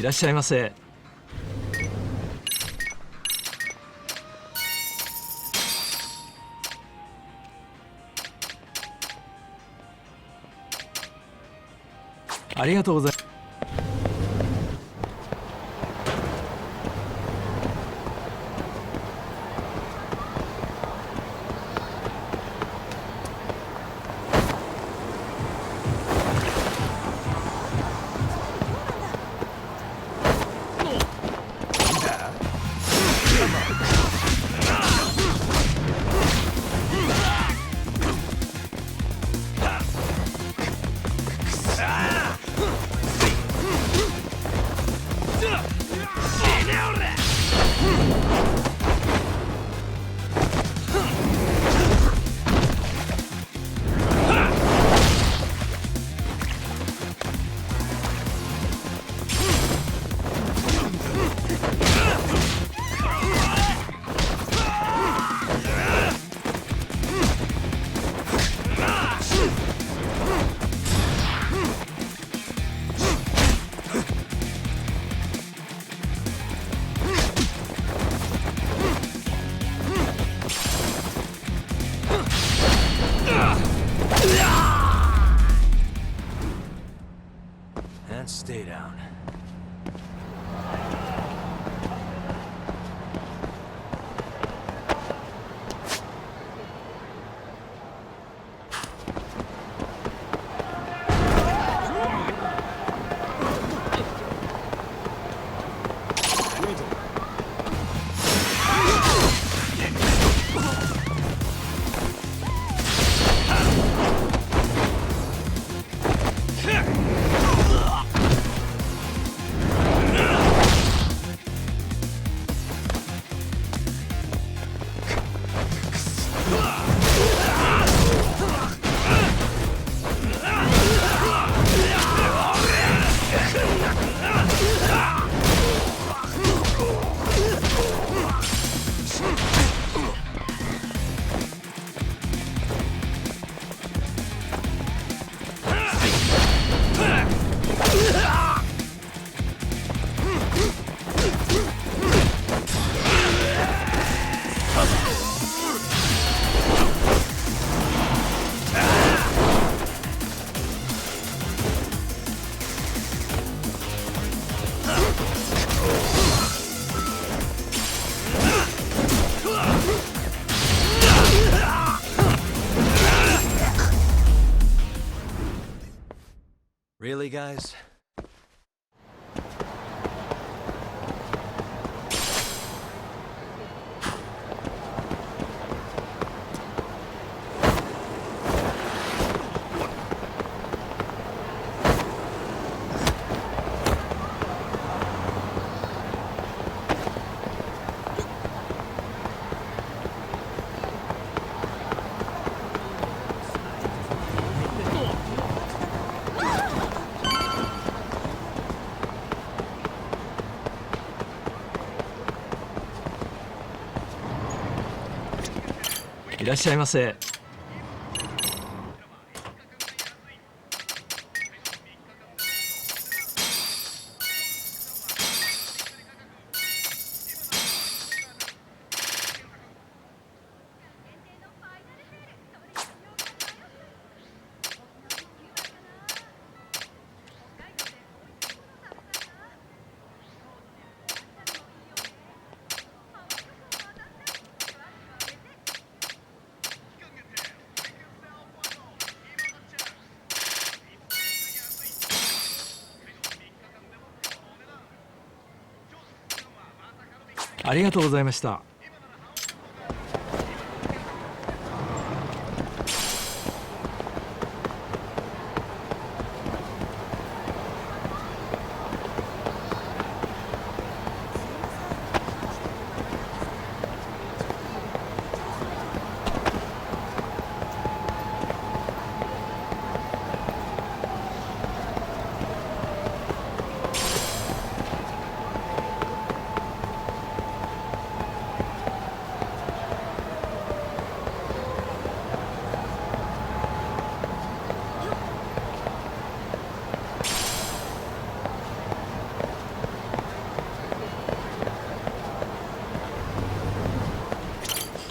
いらっしゃいませ。ありがとうございます。And stay down. Really, guys?いらっしゃいませ。ありがとうございました。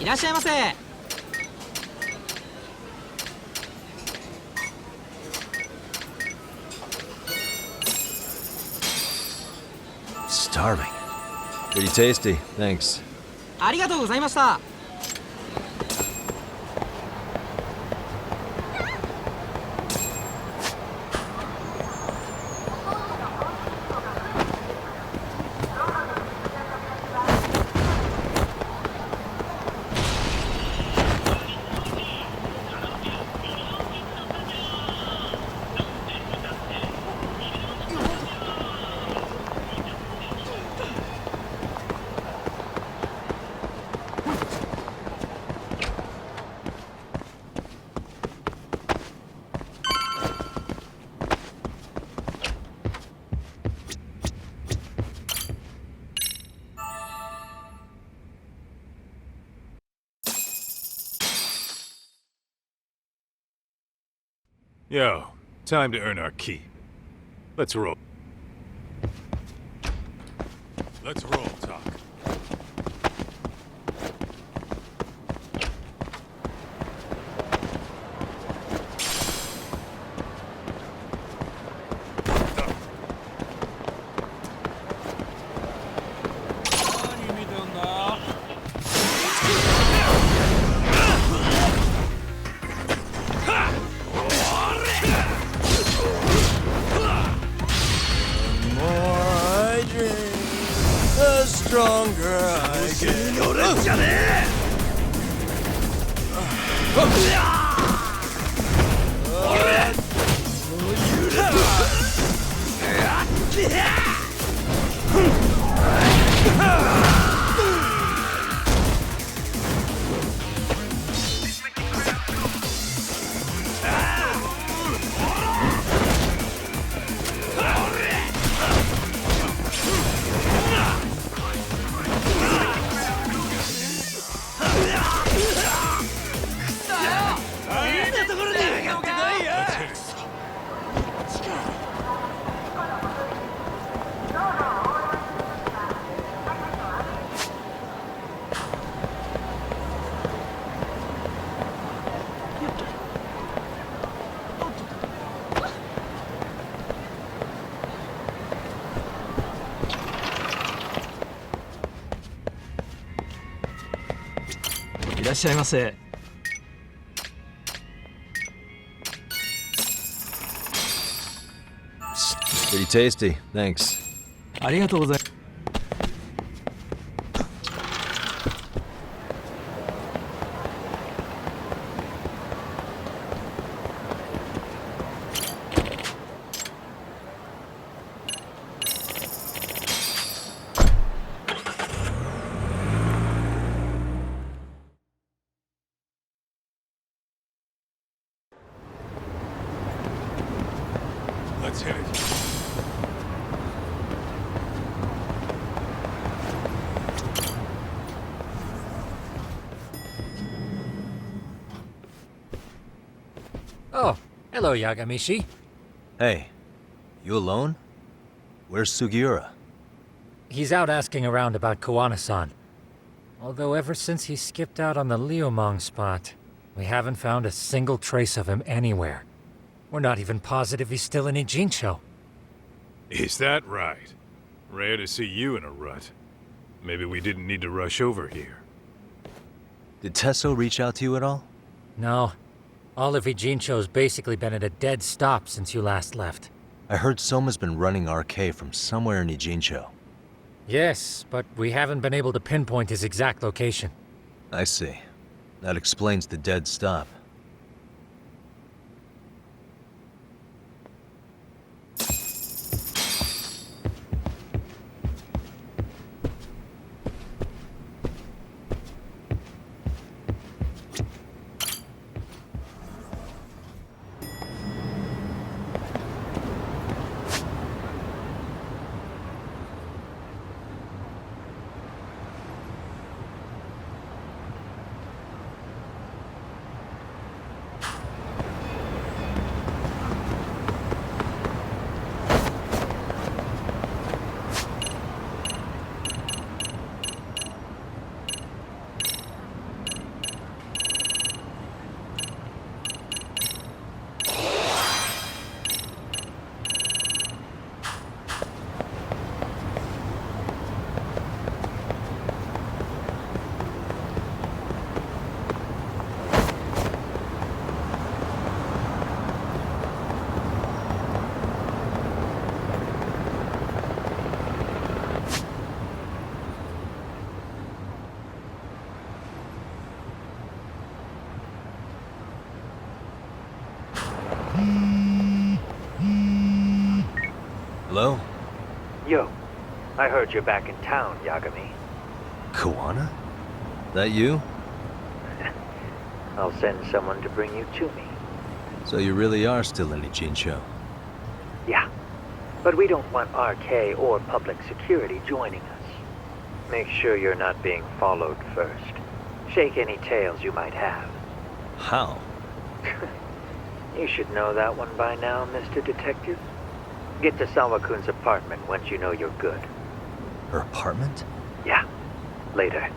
いらっしゃいませ。 Starving. Pretty tasty, thanks. ありがとうございました。 Yo, time to earn our keep. Let's roll. Let's roll, Talk. Stronger I get. Pretty tasty, thanks. ありがとうございます。 Let's hit it. Oh, hello, Yagamishi. Hey, you alone? Where's Sugiura? He's out asking around about Koana-san. Although ever since he skipped out on the Liumang spot, we haven't found a single trace of him anywhere. We're not even positive he's still in Ijincho. Is that right? Rare to see you in a rut. Maybe we didn't need to rush over here. Did Tesso reach out to you at all? No. All of Ijincho's basically been at a dead stop since you last left. I heard Soma's been running RK from somewhere in Ijincho. Yes, but we haven't been able to pinpoint his exact location. I see. That explains the dead stop. Hello? Yo, I heard you're back in town, Yagami. Kawana? That you? I'll send someone to bring you to me. So you really are still in Ichincho? Yeah, but we don't want RK or public security joining us. Make sure you're not being followed first. Shake any tails you might have. How? You should know that one by now, Mr. Detective. Get to Sawa-kun's apartment once you know you're good. Her apartment? Yeah, later.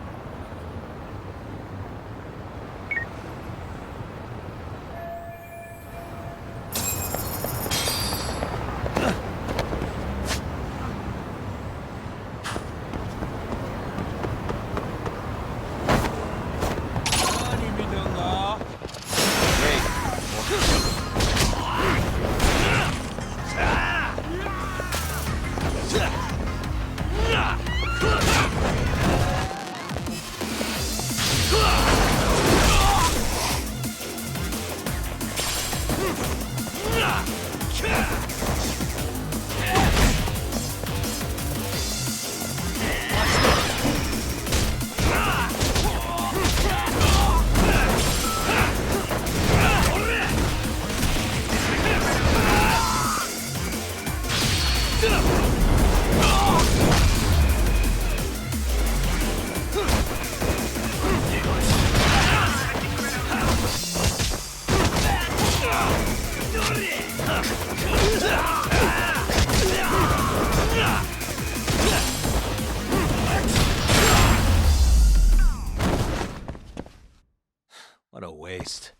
What a waste.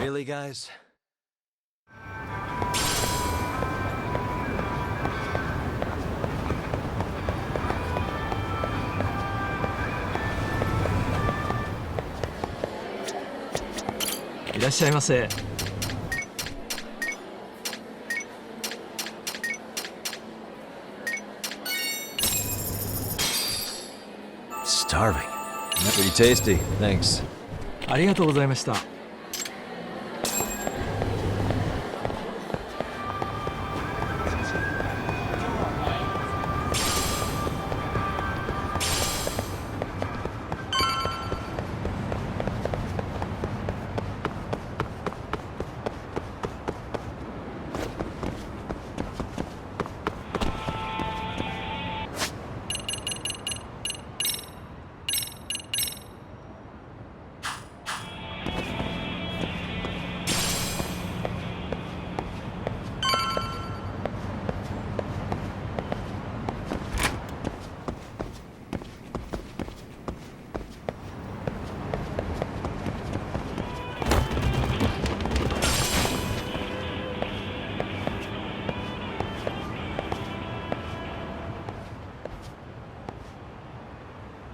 Really, guys? Starving. Pretty tasty, thanks. ありがとうございました。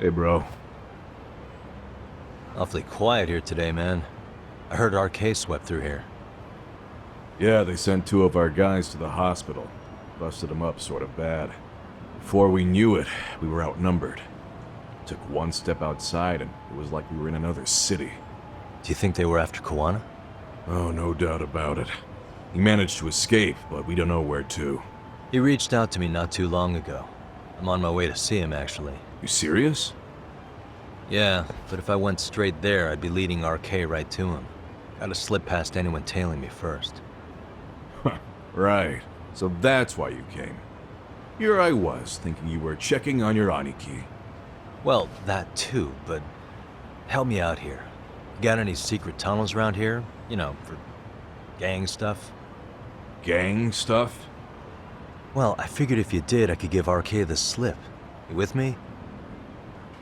Hey, bro. Awfully quiet here today, man. I heard RK swept through here. Yeah, they sent 2 of our guys to the hospital. Busted them up sort of bad. Before we knew it, we were outnumbered. Took one step outside and it was like we were in another city. Do you think they were after Kuwana? Oh, no doubt about it. He managed to escape, but we don't know where to. He reached out to me not too long ago. I'm on my way to see him, actually. You serious? Yeah, but if I went straight there, I'd be leading RK right to him. Gotta slip past anyone tailing me first. Right. So that's why you came. Here I was, thinking you were checking on your Aniki. Well, that too, but help me out here. You got any secret tunnels around here? You know, for gang stuff? Gang stuff? Well, I figured if you did, I could give RK the slip. You with me?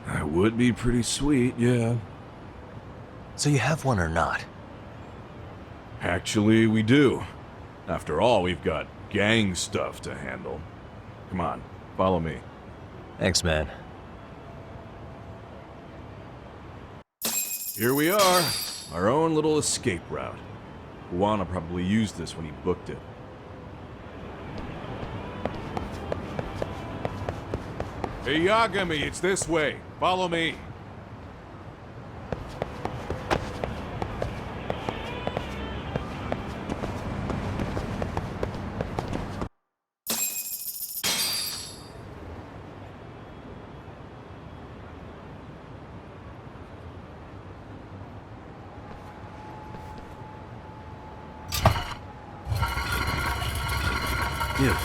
That would be pretty sweet, yeah. So you have one or not? Actually, we do. After all, we've got gang stuff to handle. Come on, follow me. Thanks, man. Here we are, our own little escape route. Kuwana probably used this when he booked it. Hey, Yagami, it's this way. Follow me. Dude,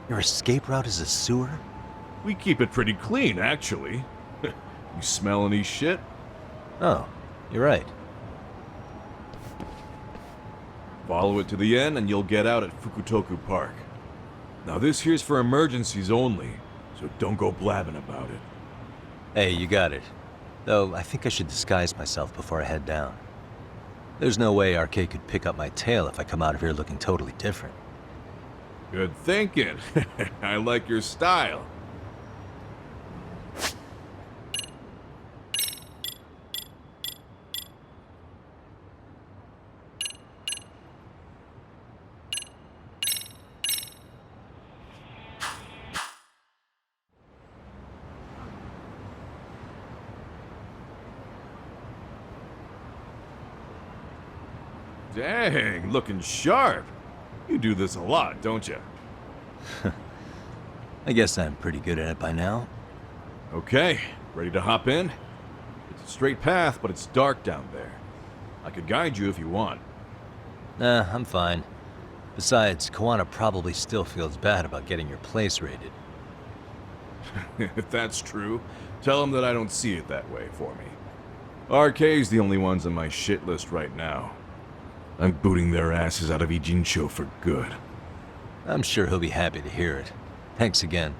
your escape route is a sewer? We keep it pretty clean, actually. You smell any shit? Oh, you're right. Follow it to the end and you'll get out at Fukutoku Park. Now this here's for emergencies only, so don't go blabbing about it. Hey, you got it. Though, I think I should disguise myself before I head down. There's no way RK could pick up my tail if I come out of here looking totally different. Good thinking. I like your style. Dang, looking sharp. You do this a lot, don't you? I guess I'm pretty good at it by now. Okay, ready to hop in? It's a straight path, but it's dark down there. I could guide you if you want. Nah, I'm fine. Besides, Kuwana probably still feels bad about getting your place raided. If that's true, tell him that I don't see it that way for me. RK's the only ones on my shit list right now. I'm booting their asses out of Ijincho for good. I'm sure he'll be happy to hear it. Thanks again.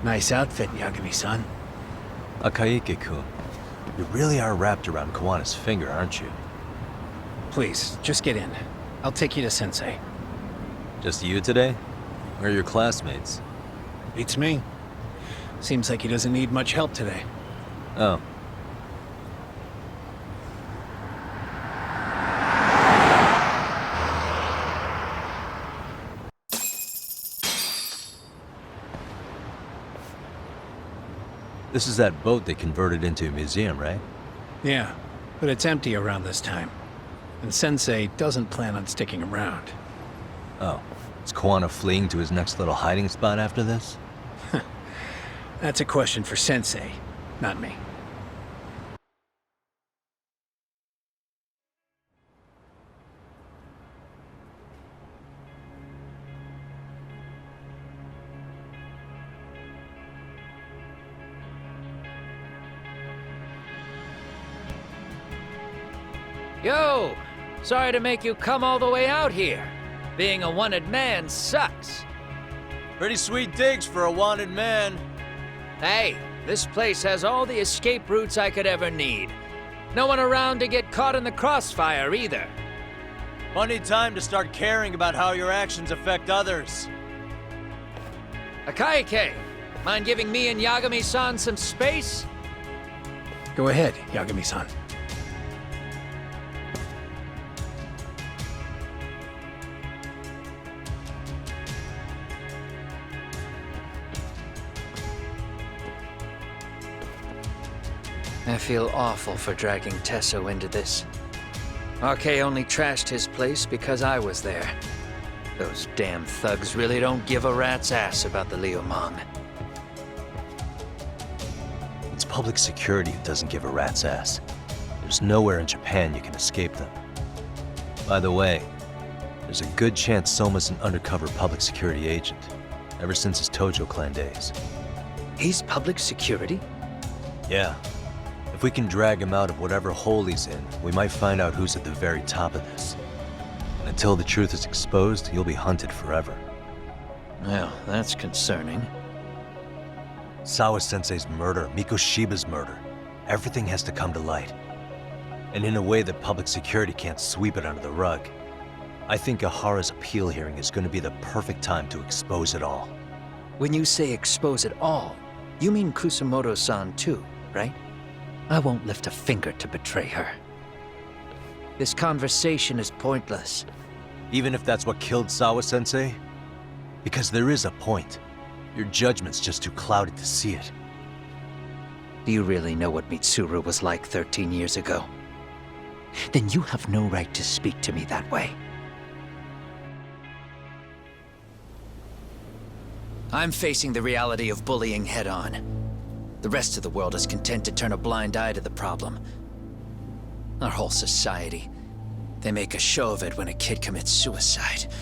Nice outfit, Yagami-san. Akaike-kun, you really are wrapped around Kawana's finger, aren't you? Please, just get in. I'll take you to Sensei. Just you today? Where are your classmates? Beats me. Seems like he doesn't need much help today. Oh. This is that boat they converted into a museum, right? Yeah, but it's empty around this time. And Sensei doesn't plan on sticking around. Oh. Is Kawana fleeing to his next little hiding spot after this? That's a question for Sensei, not me. Yo! Sorry to make you come all the way out here. Being a wanted man sucks. Pretty sweet digs for a wanted man. Hey, this place has all the escape routes I could ever need. No one around to get caught in the crossfire either. Funny time to start caring about how your actions affect others. Akaike, mind giving me and Yagami-san some space? Go ahead, Yagami-san. I feel awful for dragging Tesso into this. RK only trashed his place because I was there. Those damn thugs really don't give a rat's ass about the Liumang. It's public security who doesn't give a rat's ass. There's nowhere in Japan you can escape them. By the way, there's a good chance Soma's an undercover public security agent, ever since his Tojo clan days. He's public security? Yeah. If we can drag him out of whatever hole he's in, we might find out who's at the very top of this. And until the truth is exposed, he'll be hunted forever. Well, that's concerning. Sawa-sensei's murder, Mikoshiba's murder. Everything has to come to light. And in a way that public security can't sweep it under the rug. I think Ahara's appeal hearing is going to be the perfect time to expose it all. When you say expose it all, you mean Kusamoto-san too, right? I won't lift a finger to betray her. This conversation is pointless. Even if that's what killed Sawa-sensei? Because there is a point. Your judgment's just too clouded to see it. Do you really know what Mitsuru was like 13 years ago? Then you have no right to speak to me that way. I'm facing the reality of bullying head-on. The rest of the world is content to turn a blind eye to the problem. Our whole society. They make a show of it when a kid commits suicide,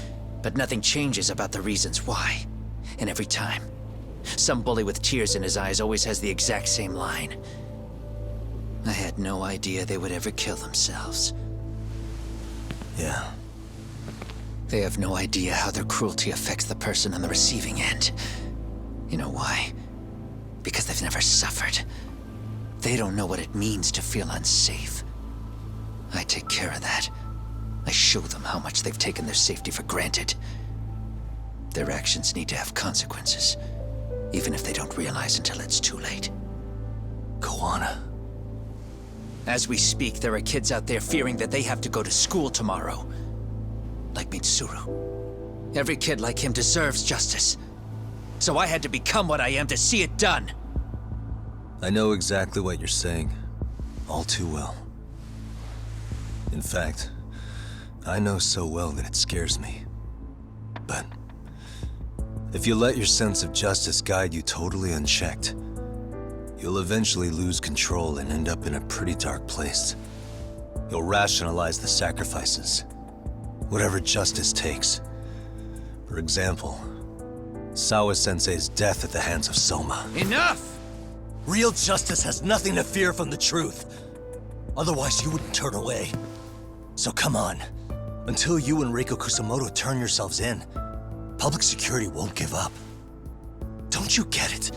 but nothing changes about the reasons why. And every time, some bully with tears in his eyes always has the exact same line. I had no idea they would ever kill themselves. Yeah. They have no idea how their cruelty affects the person on the receiving end. You know why? Because they've never suffered. They don't know what it means to feel unsafe. I take care of that. I show them how much they've taken their safety for granted. Their actions need to have consequences, even if they don't realize until it's too late. Kawana. As we speak, there are kids out there fearing that they have to go to school tomorrow. Like Mitsuru. Every kid like him deserves justice. So I had to become what I am to see it done. I know exactly what you're saying. All too well. In fact, I know so well that it scares me. But if you let your sense of justice guide you totally unchecked, you'll eventually lose control and end up in a pretty dark place. You'll rationalize the sacrifices, whatever justice takes. For example, Sawa-sensei's death at the hands of Soma. Enough! Real justice has nothing to fear from the truth. Otherwise, you wouldn't turn away. So come on. Until you and Reiko Kusamoto turn yourselves in, public security won't give up. Don't you get it?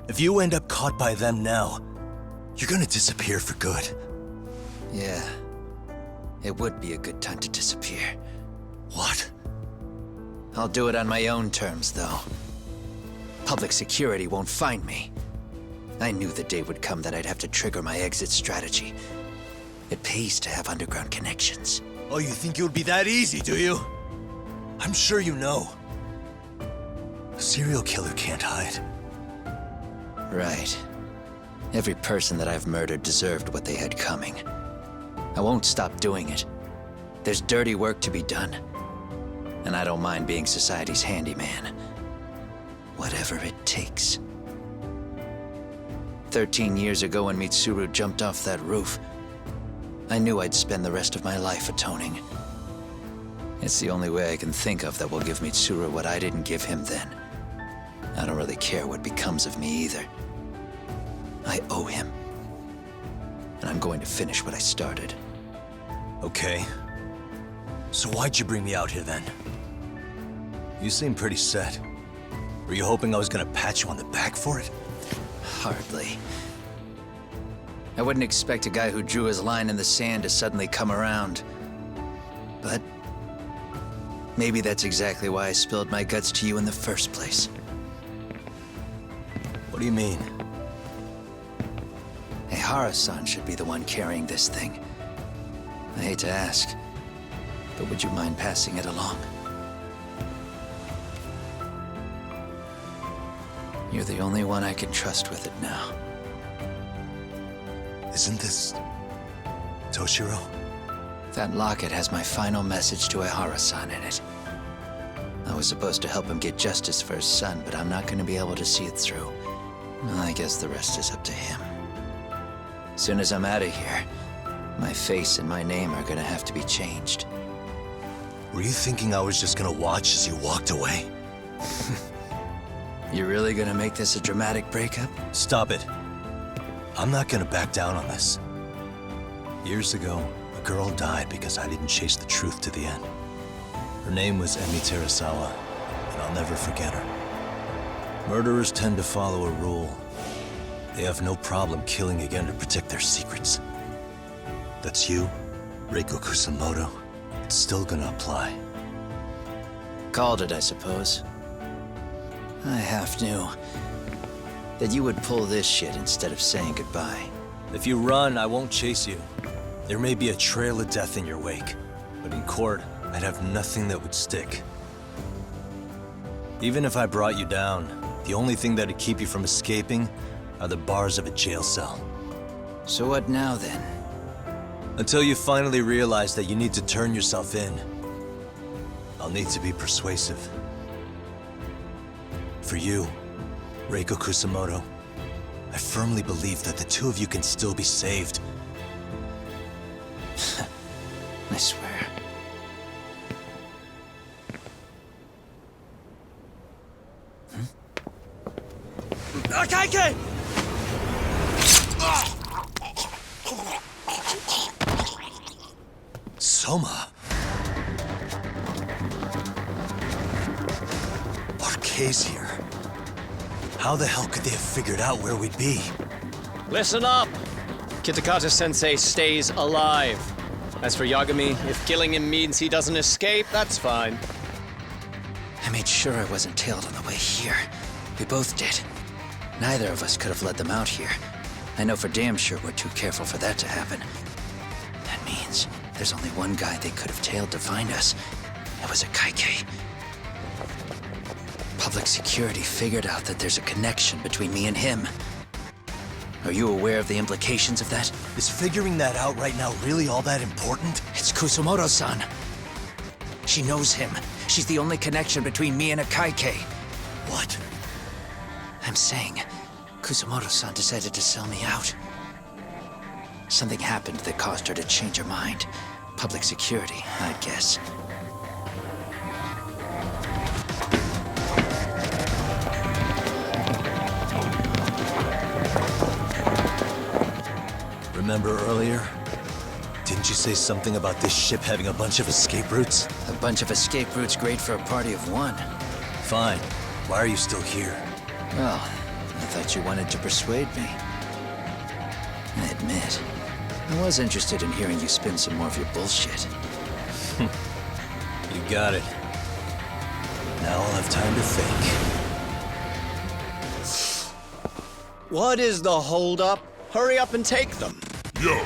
If you end up caught by them now, you're gonna disappear for good. Yeah. It would be a good time to disappear. What? I'll do it on my own terms, though. Public security won't find me. I knew the day would come that I'd have to trigger my exit strategy. It pays to have underground connections. Oh, you think it would be that easy, do you? I'm sure you know. A serial killer can't hide. Right. Every person that I've murdered deserved what they had coming. I won't stop doing it. There's dirty work to be done. And I don't mind being society's handyman. Whatever it takes. 13 years ago when Mitsuru jumped off that roof, I knew I'd spend the rest of my life atoning. It's the only way I can think of that will give Mitsuru what I didn't give him then. I don't really care what becomes of me either. I owe him. And I'm going to finish what I started. Okay. So why'd you bring me out here then? You seem pretty set. Were you hoping I was gonna pat you on the back for it? Hardly. I wouldn't expect a guy who drew his line in the sand to suddenly come around. But maybe that's exactly why I spilled my guts to you in the first place. What do you mean? Ehara-san should be the one carrying this thing. I hate to ask, but would you mind passing it along? You're the only one I can trust with it now. Isn't this Toshiro? That locket has my final message to Ehara-san in it. I was supposed to help him get justice for his son, but I'm not going to be able to see it through. Well, I guess the rest is up to him. Soon as I'm out of here, my face and my name are gonna have to be changed. Were you thinking I was just gonna watch as you walked away? You really gonna make this a dramatic breakup? Stop it. I'm not gonna back down on this. Years ago, a girl died because I didn't chase the truth to the end. Her name was Emi Terasawa, and I'll never forget her. Murderers tend to follow a rule. They have no problem killing again to protect their secrets. That's you, Reiko Kusamoto. It's still gonna apply. Called it, I suppose. I half knew that you would pull this shit instead of saying goodbye. If you run, I won't chase you. There may be a trail of death in your wake, but in court, I'd have nothing that would stick. Even if I brought you down, the only thing that'd keep you from escaping are the bars of a jail cell. So what now, then? Until you finally realize that you need to turn yourself in, I'll need to be persuasive. For you, Reiko Kusamoto, I firmly believe that the two of you can still be saved. I swear. Akaike! Soma! RK's here. How the hell could they have figured out where we'd be? Listen up! Kitakata-sensei stays alive. As for Yagami, if killing him means he doesn't escape, that's fine. I made sure I wasn't tailed on the way here. We both did. Neither of us could have led them out here. I know for damn sure we're too careful for that to happen. That means there's only one guy they could have tailed to find us. It was Akaike. Public security figured out that there's a connection between me and him. Are you aware of the implications of that? Is figuring that out right now really all that important? It's Kusamoto-san. She knows him. She's the only connection between me and Akaike. What? I'm saying, Kusamoto-san decided to sell me out. Something happened that caused her to change her mind. Public security, I'd guess. Remember earlier? Didn't you say something about this ship having a bunch of escape routes? A bunch of escape routes great for a party of one. Fine. Why are you still here? Well, I thought you wanted to persuade me. I admit, I was interested in hearing you spin some more of your bullshit. You got it. Now I'll have time to think. What is the holdup? Hurry up and take them. Yo,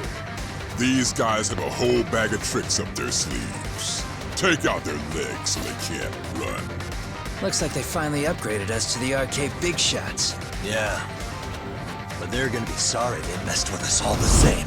these guys have a whole bag of tricks up their sleeves. Take out their legs so they can't run. Looks like they finally upgraded us to the arcade big shots. Yeah. But they're gonna be sorry they messed with us all the same.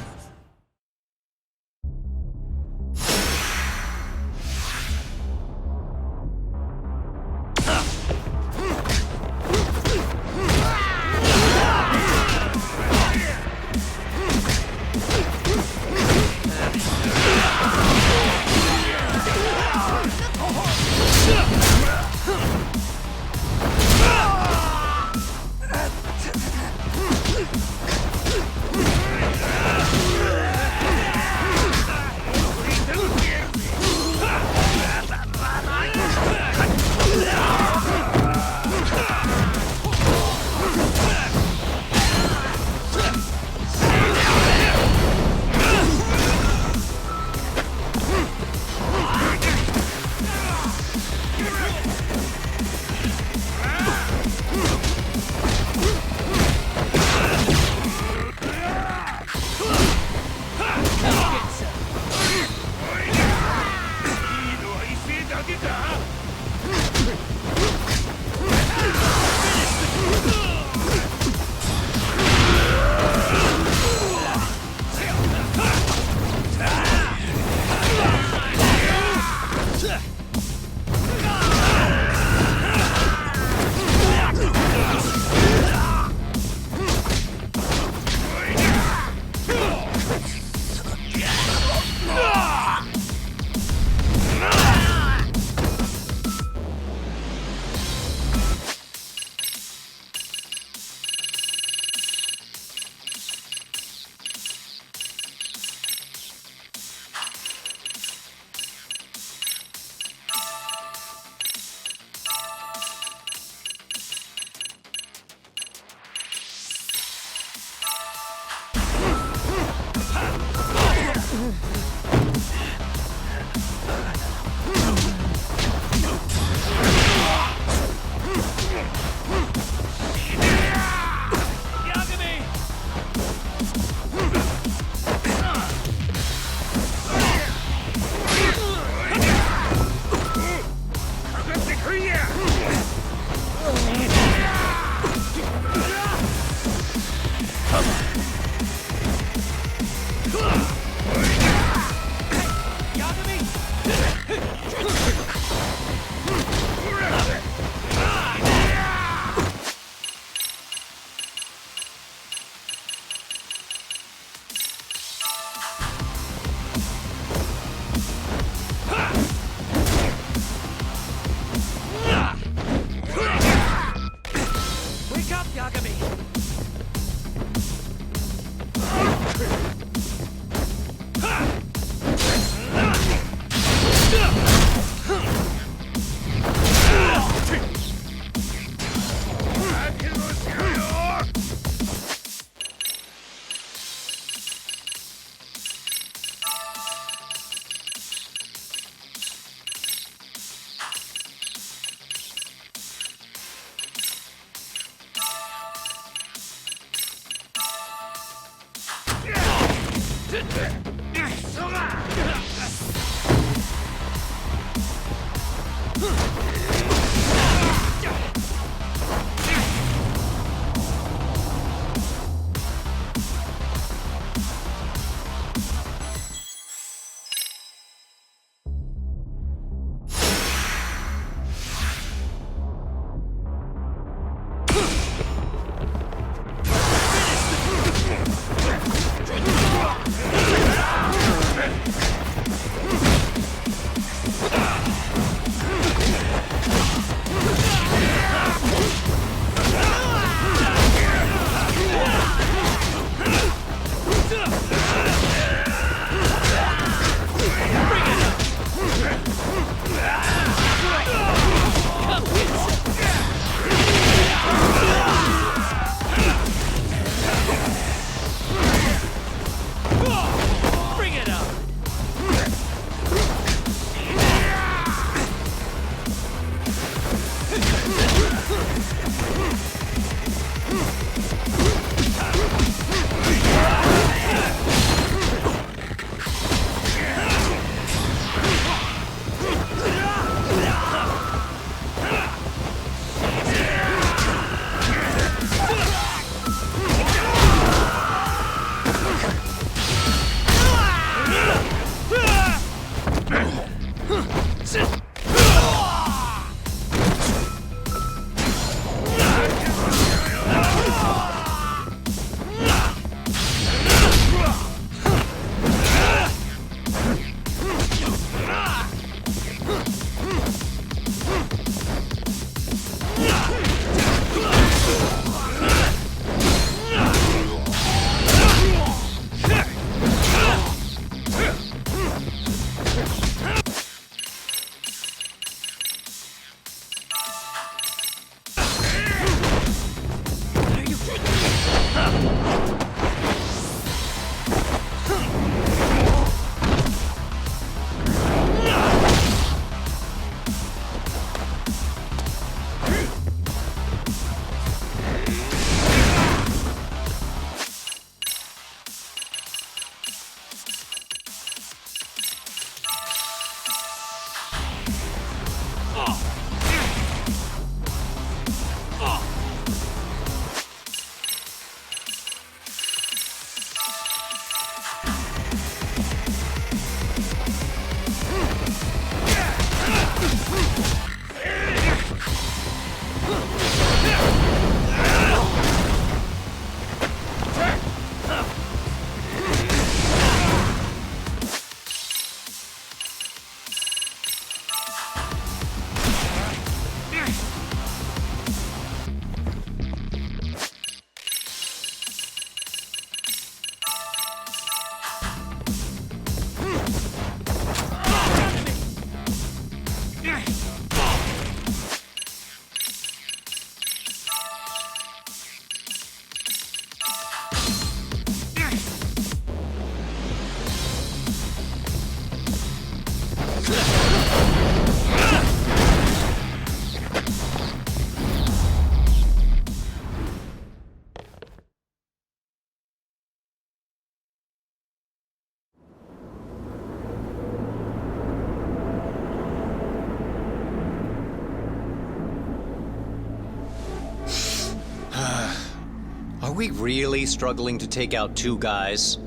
Are we really struggling to take out two guys?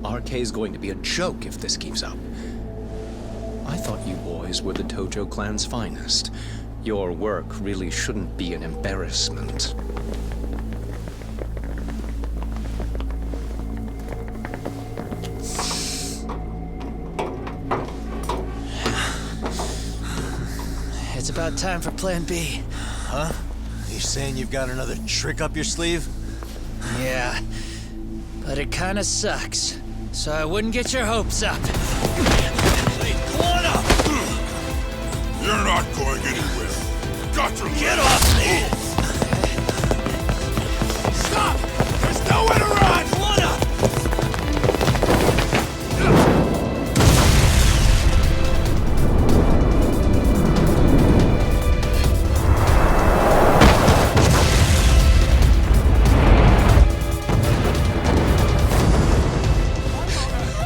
RK's going to be a joke if this keeps up. I thought you boys were the Tojo clan's finest. Your work really shouldn't be an embarrassment. It's about time for Plan B. Huh? You saying you've got another trick up your sleeve? Yeah, but it kinda sucks. So I wouldn't get your hopes up. You're not going anywhere. Got to Get off me! Stop! There's nowhere to run! One up!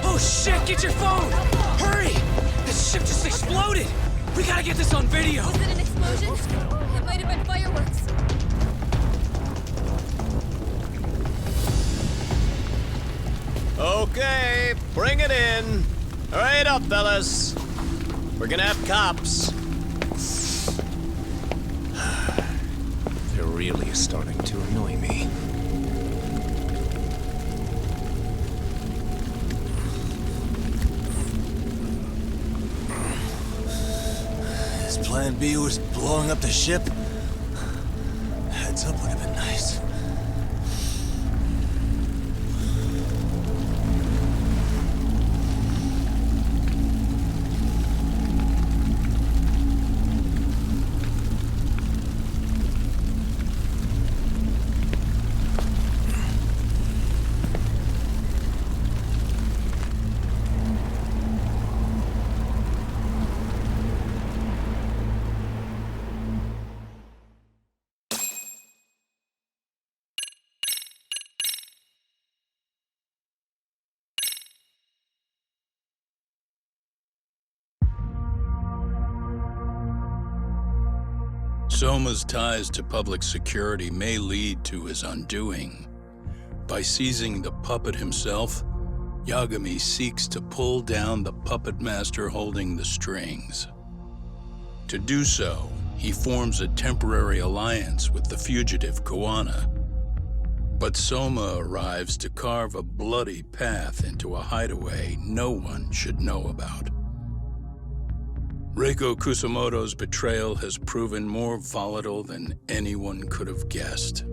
Oh shit, get your phone! Hurry! This ship just exploded! We gotta get this on video! Was it an explosion? It might have been fireworks. Okay, bring it in. Hurry it up, fellas. We're gonna have cops. They're really starting to annoy me. His plan B was blowing up the ship? Heads up would have been nice. Soma's ties to public security may lead to his undoing. By seizing the puppet himself, Yagami seeks to pull down the puppet master holding the strings. To do so, he forms a temporary alliance with the fugitive Kuwana. But Soma arrives to carve a bloody path into a hideaway no one should know about. Reiko Kusumoto's betrayal has proven more volatile than anyone could have guessed.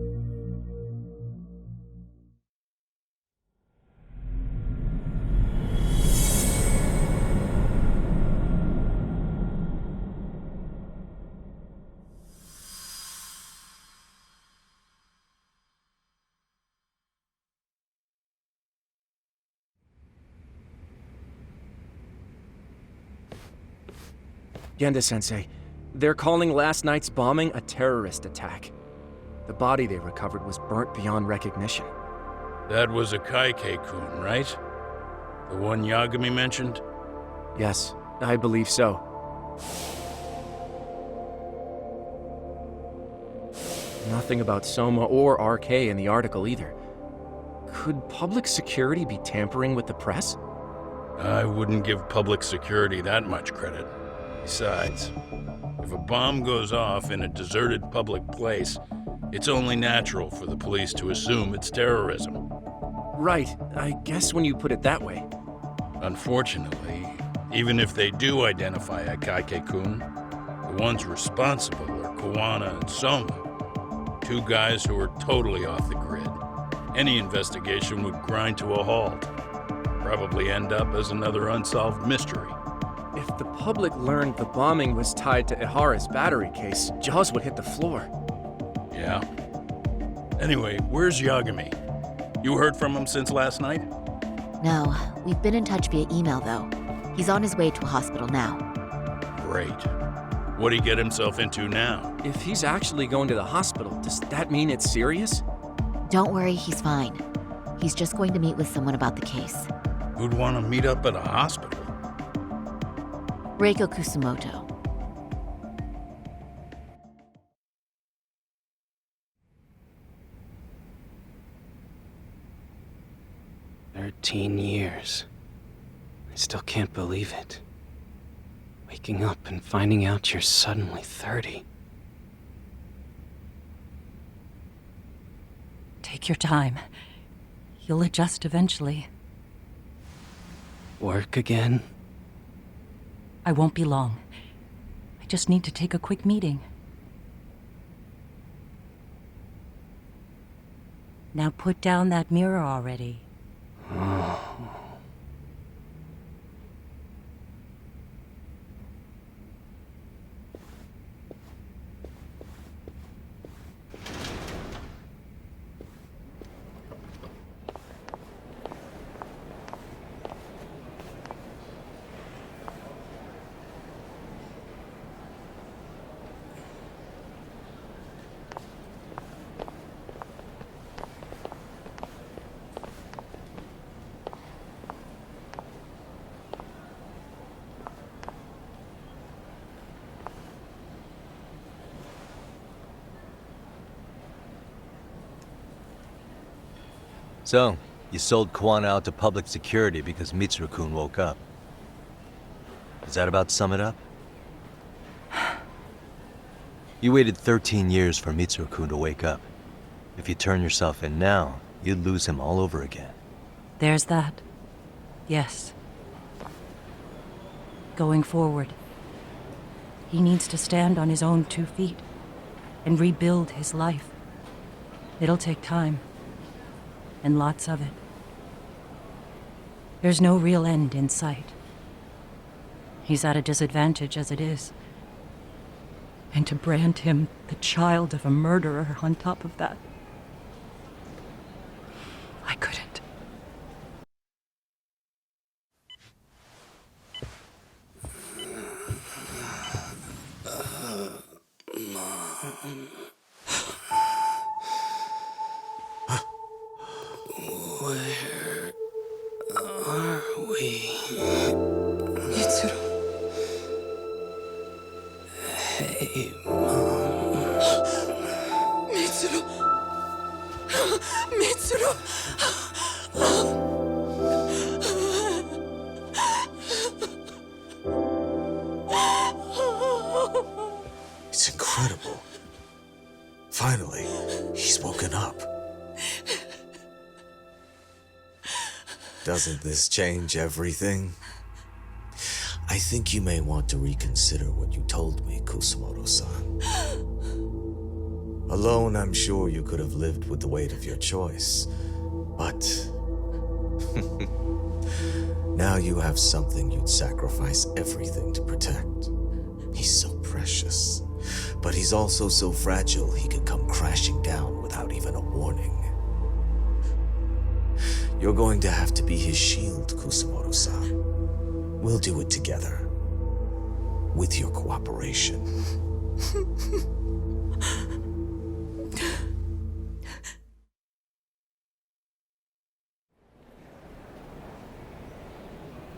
Genda-sensei, they're calling last night's bombing a terrorist attack. The body they recovered was burnt beyond recognition. That was a Kaike-kun, right? The one Yagami mentioned? Yes, I believe so. Nothing about Soma or RK in the article either. Could public security be tampering with the press? I wouldn't give public security that much credit. Besides, if a bomb goes off in a deserted public place, it's only natural for the police to assume it's terrorism. Right, I guess when you put it that way. Unfortunately, even if they do identify a Kaike-kun, the ones responsible are Kuwana and Soma, two guys who are totally off the grid. Any investigation would grind to a halt, probably end up as another unsolved mystery. If the public learned the bombing was tied to Ihara's battery case, jaws would hit the floor. Yeah. Anyway, where's Yagami? You heard from him since last night? No, we've been in touch via email though. He's on his way to a hospital now. Great. What'd he get himself into now? If he's actually going to the hospital, does that mean it's serious? Don't worry, he's fine. He's just going to meet with someone about the case. Who'd want to meet up at a hospital? Reiko Kusumoto. "13 years. I still can't believe it. Waking up and finding out you're suddenly 30. Take your time. You'll adjust eventually. Work again? I won't be long. I just need to take a quick meeting. Now put down that mirror already. So, you sold Kuwana out to public security because Mitsuru-kun woke up. Does that about sum it up? You waited 13 years for Mitsuru-kun to wake up. If you turn yourself in now, you'd lose him all over again. There's that. Yes. Going forward, he needs to stand on his own 2 feet and rebuild his life. It'll take time. And lots of it. There's no real end in sight. He's at a disadvantage as it is. And to brand him the child of a murderer on top of that, I couldn't. Mom. Where are we? Mitsuru. Hey, Mom. Mitsuru. Mitsuru. It's incredible. Finally, he's woken up. Doesn't this change everything? I think you may want to reconsider what you told me, Kusumoto-san. Alone, I'm sure you could have lived with the weight of your choice, but now you have something you'd sacrifice everything to protect. He's so precious, but he's also so fragile he could come crashing down without even a warning. You're going to have to be his shield, Kusumoto-san. We'll do it together. With your cooperation.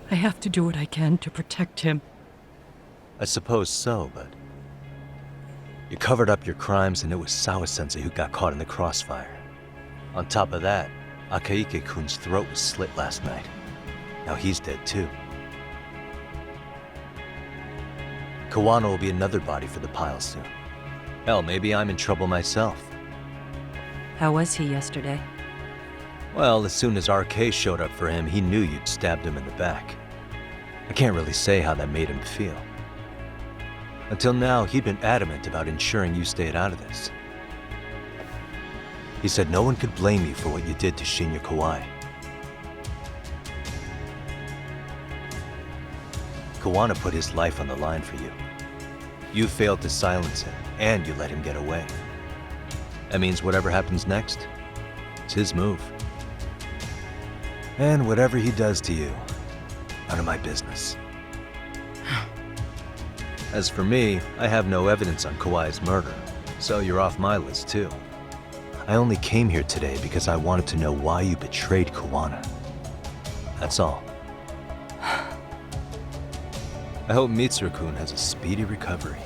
I have to do what I can to protect him. I suppose so, but... You covered up your crimes and it was Sawa-sensei who got caught in the crossfire. On top of that, Akaike-kun's throat was slit last night. Now he's dead too. Kawano will be another body for the pile soon. Hell, maybe I'm in trouble myself. How was he yesterday? Well, as soon as RK showed up for him, he knew you'd stabbed him in the back. I can't really say how that made him feel. Until now, he'd been adamant about ensuring you stayed out of this. He said no one could blame you for what you did to Shinya Kawai. Kawano put his life on the line for you. You failed to silence him, and you let him get away. That means whatever happens next, it's his move. And whatever he does to you, none of my business. As for me, I have no evidence on Kawai's murder, so you're off my list too. I only came here today because I wanted to know why you betrayed Kawano. That's all. I hope Mitsuru-kun has a speedy recovery.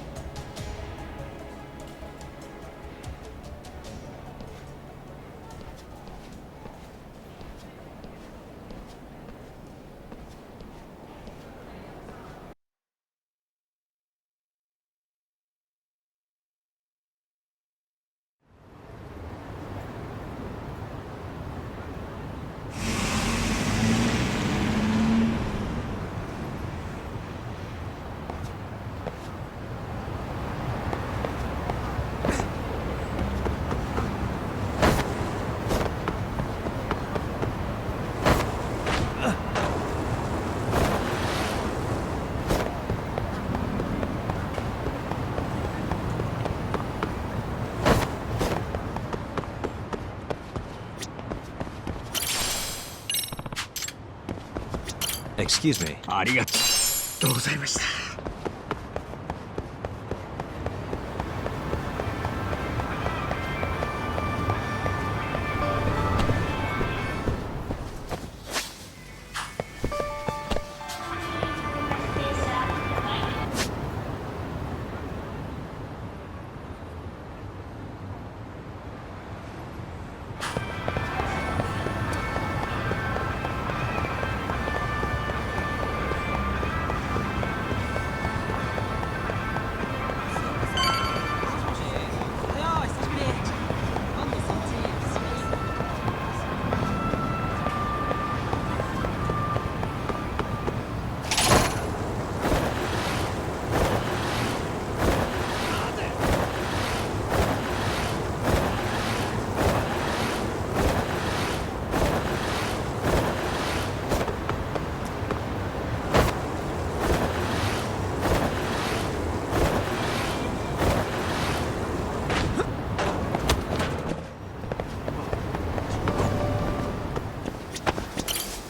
Excuse me. ありがとうございました。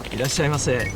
いらっしゃいませ。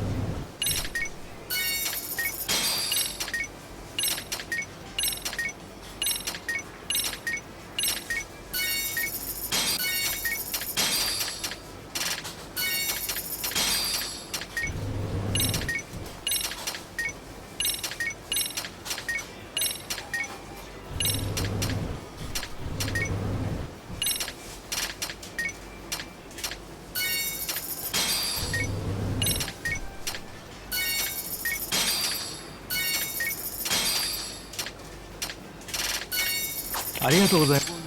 ありがとうございます。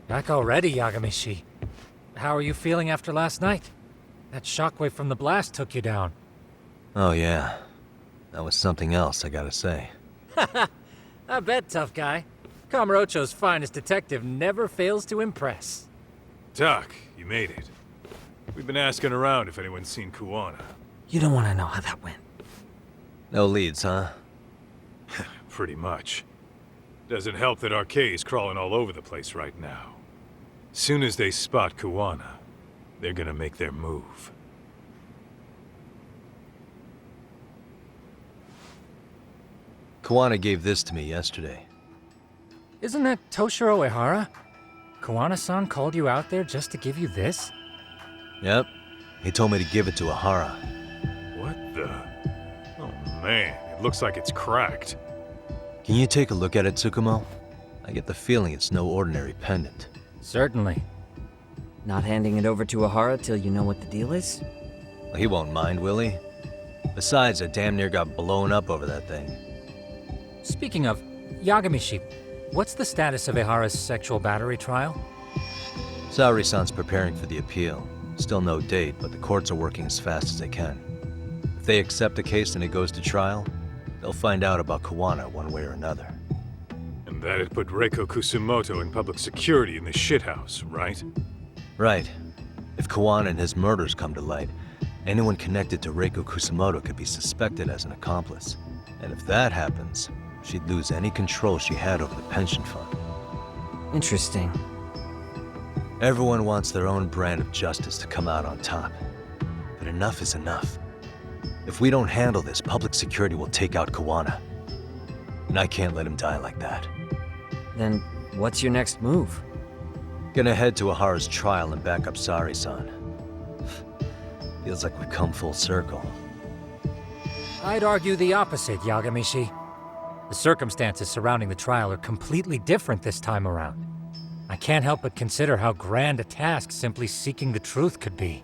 Back already, Yagamishi. How are you feeling after last night? That shockwave from the blast took you down. Oh yeah. That was something else, I gotta say. I bet, tough guy. Kamurocho's finest detective never fails to impress. Doc, you made it. We've been asking around if anyone's seen Kuwana. You don't want to know how that went. No leads, huh? Pretty much. Doesn't help that Arcay's crawling all over the place right now. Soon as they spot Kuwana, they're gonna make their move. Kuwana gave this to me yesterday. Isn't that Toshiro Ehara? Kuwana-san called you out there just to give you this? Yep. He told me to give it to Ehara. What the? Oh man, it looks like it's cracked. Can you take a look at it, Tsukumo? I get the feeling it's no ordinary pendant. Certainly. Not handing it over to Ehara till you know what the deal is? Well, he won't mind, will he? Besides, I damn near got blown up over that thing. Speaking of, Yagamishi, what's the status of Ehara's sexual battery trial? Saori-san's preparing for the appeal. Still no date, but the courts are working as fast as they can. If they accept the case and it goes to trial, they'll find out about Kuwana one way or another. And that'd put Reiko Kusumoto in public security in the shithouse, right? Right. If Kuwana and his murders come to light, anyone connected to Reiko Kusumoto could be suspected as an accomplice. And if that happens, she'd lose any control she had over the pension fund. Interesting. Everyone wants their own brand of justice to come out on top. But enough is enough. If we don't handle this, public security will take out Kuwana. And I can't let him die like that. Then, what's your next move? Gonna head to Ehara's trial and back up Saori-san. Feels like we've come full circle. I'd argue the opposite, Yagamishi. The circumstances surrounding the trial are completely different this time around. I can't help but consider how grand a task simply seeking the truth could be.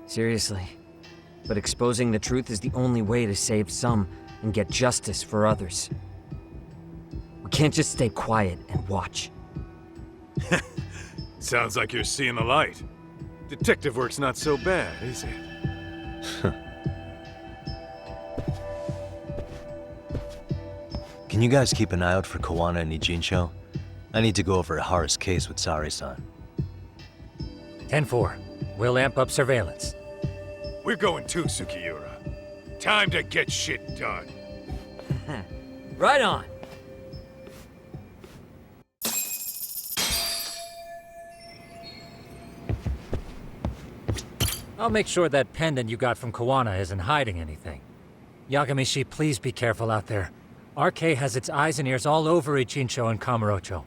Seriously. But exposing the truth is the only way to save some and get justice for others. We can't just stay quiet and watch. Sounds like you're seeing the light. Detective work's not so bad, is it? Can you guys keep an eye out for Kuwana and Ijincho? I need to go over Ehara's case with Saori-san. 10-4. We'll amp up surveillance. We're going too, Sukiura. Time to get shit done. Right on. I'll make sure that pendant you got from Kuwana isn't hiding anything. Yagamishi, please be careful out there. RK has its eyes and ears all over Ichincho and Kamurocho.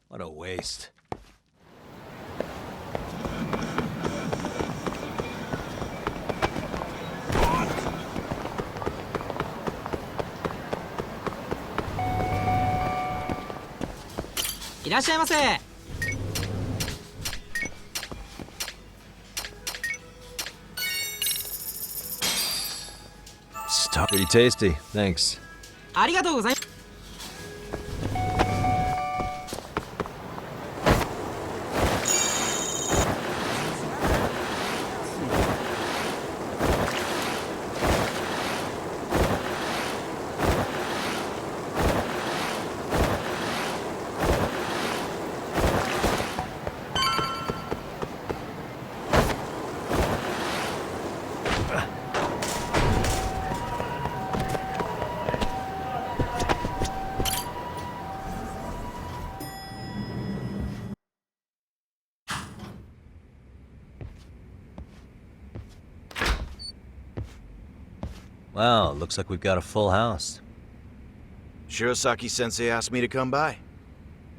What a waste. Stop. Pretty tasty. Thanks. ありがとうございます。Wow, looks like we've got a full house. Shirosaki-sensei asked me to come by.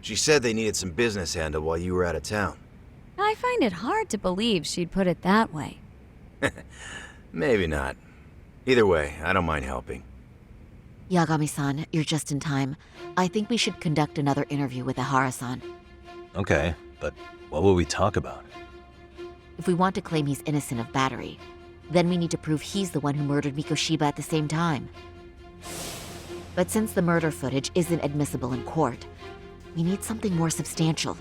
She said they needed some business handled while you were out of town. I find it hard to believe she'd put it that way. Maybe not. Either way, I don't mind helping. Yagami-san, you're just in time. I think we should conduct another interview with Ihara-san. Okay, but what will we talk about? If we want to claim he's innocent of battery, then we need to prove he's the one who murdered Mikoshiba at the same time. But since the murder footage isn't admissible in court, we need something more substantial.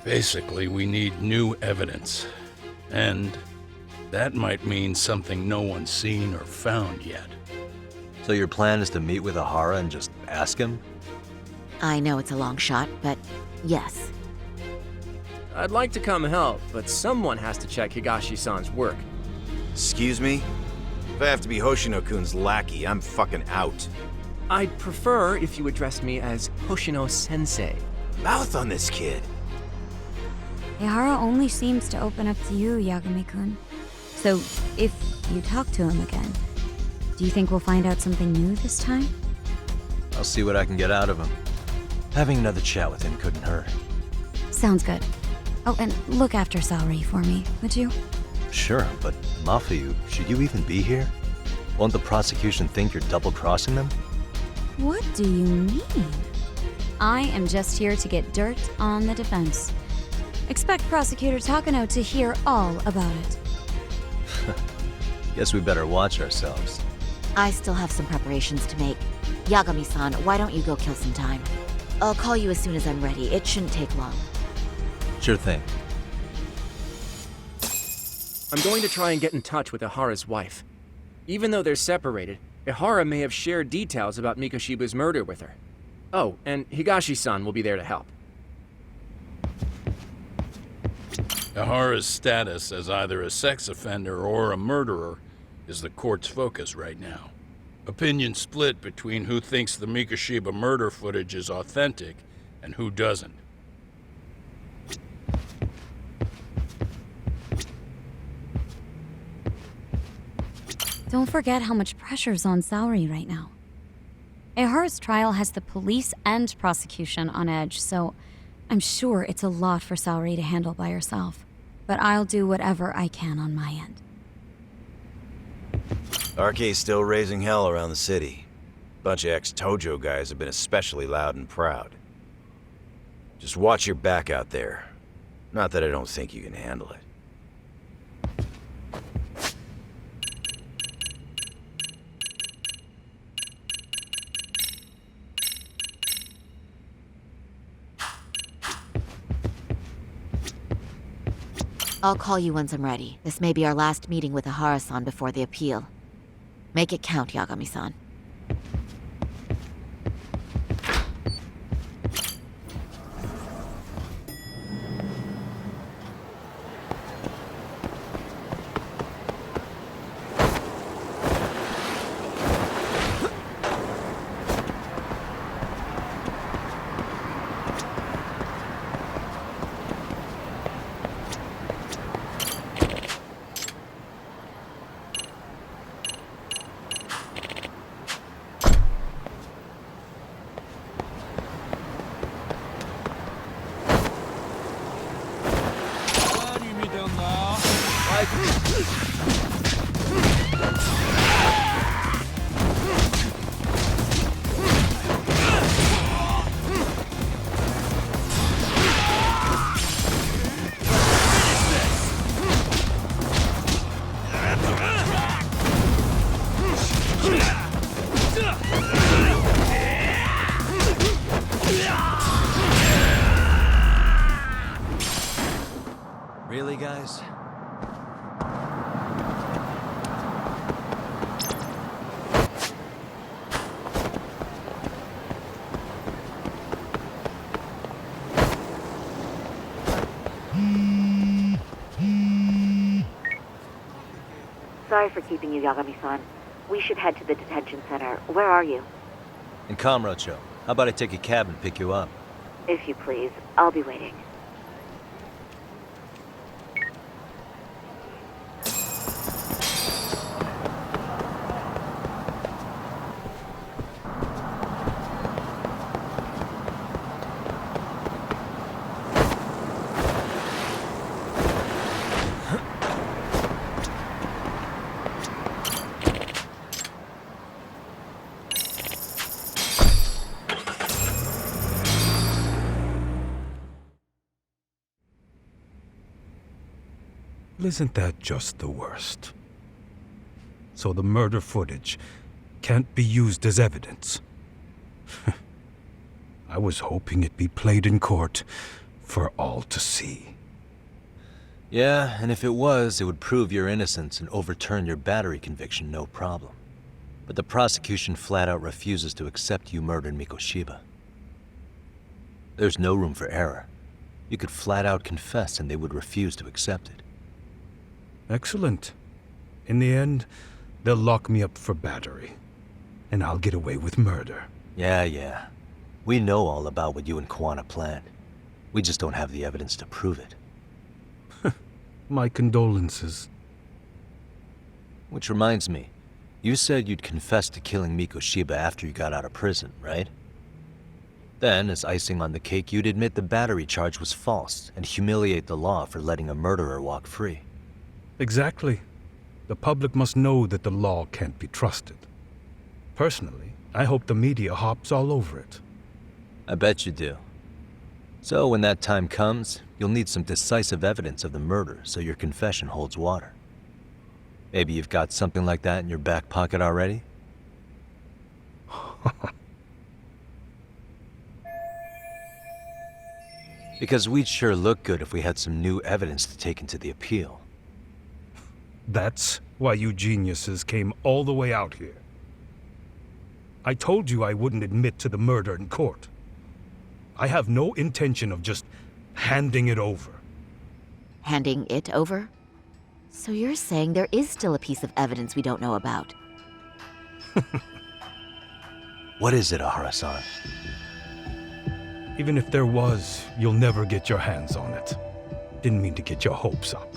Basically, we need new evidence. And that might mean something no one's seen or found yet. So your plan is to meet with Ihara and just ask him? I know it's a long shot, but yes. I'd like to come help, but someone has to check Higashi-san's work. Excuse me? If I have to be Hoshino-kun's lackey, I'm fucking out. I'd prefer if you addressed me as Hoshino-sensei. Mouth on this kid. Ihara only seems to open up to you, Yagami-kun. So, if you talk to him again, do you think we'll find out something new this time? I'll see what I can get out of him. Having another chat with him couldn't hurt. Sounds good. Oh, and look after Saori for me, would you? Sure, but Mafuyu, should you even be here? Won't the prosecution think you're double-crossing them? What do you mean? I am just here to get dirt on the defense. Expect Prosecutor Takano to hear all about it. Guess we better watch ourselves. I still have some preparations to make. Yagami-san, why don't you go kill some time? I'll call you as soon as I'm ready. It shouldn't take long. Sure thing. I'm going to try and get in touch with Ihara's wife. Even though they're separated, Ihara may have shared details about Mikoshiba's murder with her. Oh, and Higashi-san will be there to help. Ihara's status as either a sex offender or a murderer is the court's focus right now. Opinions split between who thinks the Mikoshiba murder footage is authentic and who doesn't. Don't forget how much pressure's on Saori right now. Ihara's trial has the police and prosecution on edge, so I'm sure it's a lot for Saori to handle by herself. But I'll do whatever I can on my end. RK's still raising hell around the city. Bunch of ex-Tojo guys have been especially loud and proud. Just watch your back out there. Not that I don't think you can handle it. I'll call you once I'm ready. This may be our last meeting with Ihara-san before the appeal. Make it count, Yagami-san. Really, guys? Sorry for keeping you, Yagami-san. We should head to the detention center. Where are you? In Kamurocho. How about I take a cab and pick you up? If you please. I'll be waiting. Isn't that just the worst? So the murder footage can't be used as evidence. I was hoping it'd be played in court for all to see. Yeah, and if it was, it would prove your innocence and overturn your battery conviction, no problem. But the prosecution flat out refuses to accept you murdered Mikoshiba. There's no room for error. You could flat out confess and they would refuse to accept it. Excellent. In the end, they'll lock me up for battery. And I'll get away with murder. Yeah. We know all about what you and Kuwana planned. We just don't have the evidence to prove it. My condolences. Which reminds me, you said you'd confess to killing Mikoshiba after you got out of prison, right? Then, as icing on the cake, you'd admit the battery charge was false and humiliate the law for letting a murderer walk free. Exactly. The public must know that the law can't be trusted. Personally, I hope the media hops all over it. I bet you do. So when that time comes, you'll need some decisive evidence of the murder so your confession holds water. Maybe you've got something like that in your back pocket already? Because we'd sure look good if we had some new evidence to take into the appeal. That's why you geniuses came all the way out here. I told you I wouldn't admit to the murder in court. I have no intention of just handing it over. Handing it over? So you're saying there is still a piece of evidence we don't know about? What is it, Ahara-san? Even if there was, you'll never get your hands on it. Didn't mean to get your hopes up.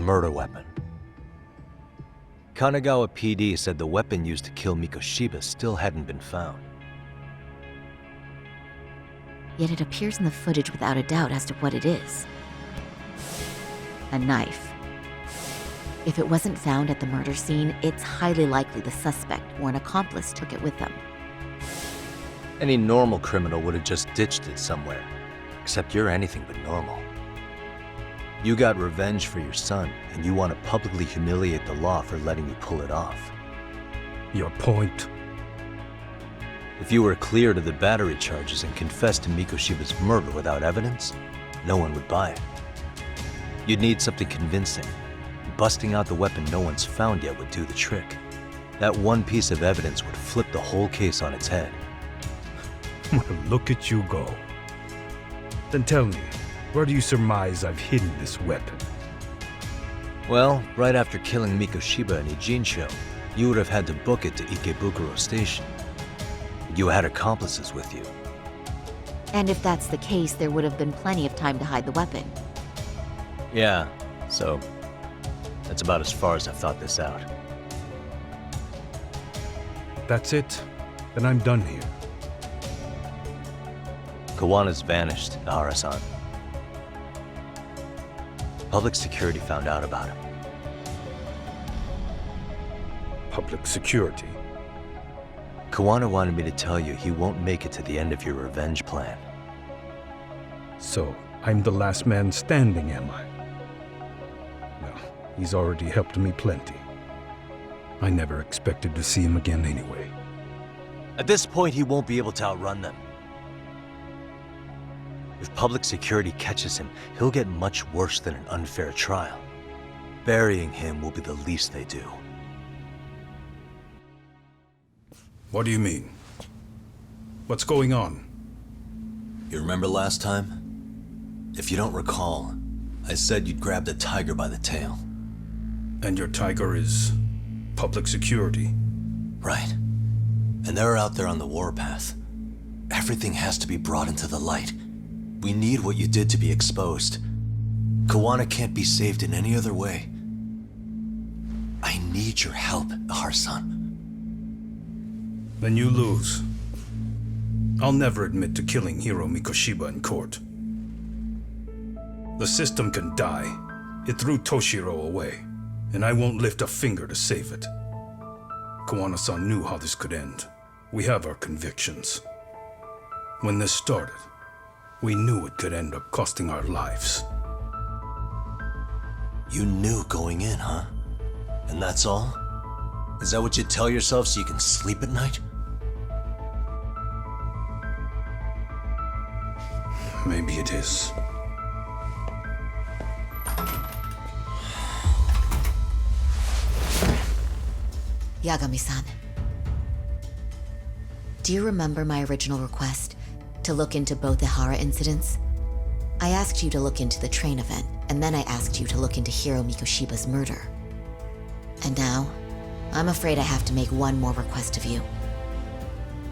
Murder weapon. Kanagawa PD said the weapon used to kill Mikoshiba still hadn't been found. Yet it appears in the footage without a doubt as to what it is. A knife. If it wasn't found at the murder scene, it's highly likely the suspect or an accomplice took it with them. Any normal criminal would have just ditched it somewhere. Except you're anything but normal. You got revenge for your son, and you want to publicly humiliate the law for letting you pull it off. Your point? If you were cleared of the battery charges and confessed to Mikoshiba's murder without evidence, no one would buy it. You'd need something convincing. Busting out the weapon no one's found yet would do the trick. That one piece of evidence would flip the whole case on its head. Well, look at you go. Then tell me, where do you surmise I've hidden this weapon? Well, right after killing Mikoshiba and Ijincho, you would have had to book it to Ikebukuro Station. You had accomplices with you. And if that's the case, there would have been plenty of time to hide the weapon. Yeah, so that's about as far as I've thought this out. That's it? Then I'm done here. Kawana's vanished, Nahara-san. Public security found out about him. Public security? Kawana wanted me to tell you he won't make it to the end of your revenge plan. So, I'm the last man standing, am I? Well, he's already helped me plenty. I never expected to see him again anyway. At this point, he won't be able to outrun them. If public security catches him, he'll get much worse than an unfair trial. Burying him will be the least they do. What do you mean? What's going on? You remember last time? If you don't recall, I said you'd grab the tiger by the tail. And your tiger is public security? Right. And they're out there on the warpath. Everything has to be brought into the light. We need what you did to be exposed. Kawana can't be saved in any other way. I need your help, Nahara-san. Then you lose. I'll never admit to killing Hiro Mikoshiba in court. The system can die. It threw Toshiro away, and I won't lift a finger to save it. Kawana-san knew how this could end. We have our convictions. When this started, we knew it could end up costing our lives. You knew going in, huh? And that's all? Is that what you tell yourself so you can sleep at night? Maybe it is. Yagami-san. Do you remember my original request to look into both Ehara incidents? I asked you to look into the train event, and then I asked you to look into Hiro Mikoshiba's murder. And now, I'm afraid I have to make one more request of you.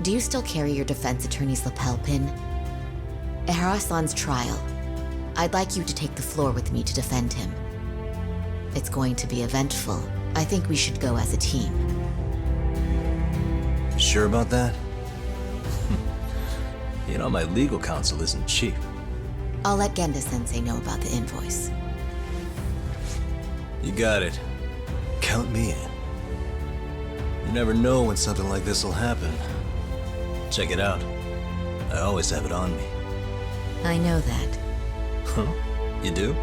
Do you still carry your defense attorney's lapel pin? Ehara-san's trial. I'd like you to take the floor with me to defend him. It's going to be eventful. I think we should go as a team. Sure about that? You know, my legal counsel isn't cheap. I'll let Genda-sensei know about the invoice. You got it. Count me in. You never know when something like this will happen. Check it out. I always have it on me. I know that. Huh? You do?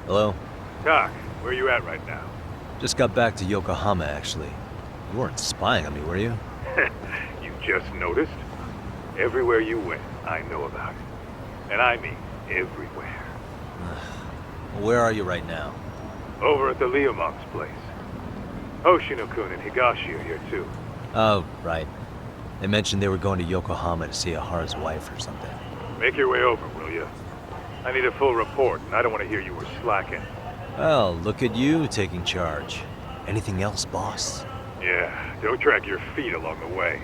Hello? Tak, where you at right now? Just got back to Yokohama, actually. You weren't spying on me, were you? You just noticed? Everywhere you went, I know about it. And I mean everywhere. Where are you right now? Over at the Liumang's place. Hoshino-kun and Higashi are here too. Oh, right. They mentioned they were going to Yokohama to see Ahara's wife or something. Make your way over, will you? I need a full report, and I don't want to hear you were slacking. Well, look at you taking charge. Anything else, boss? Yeah, don't drag your feet along the way.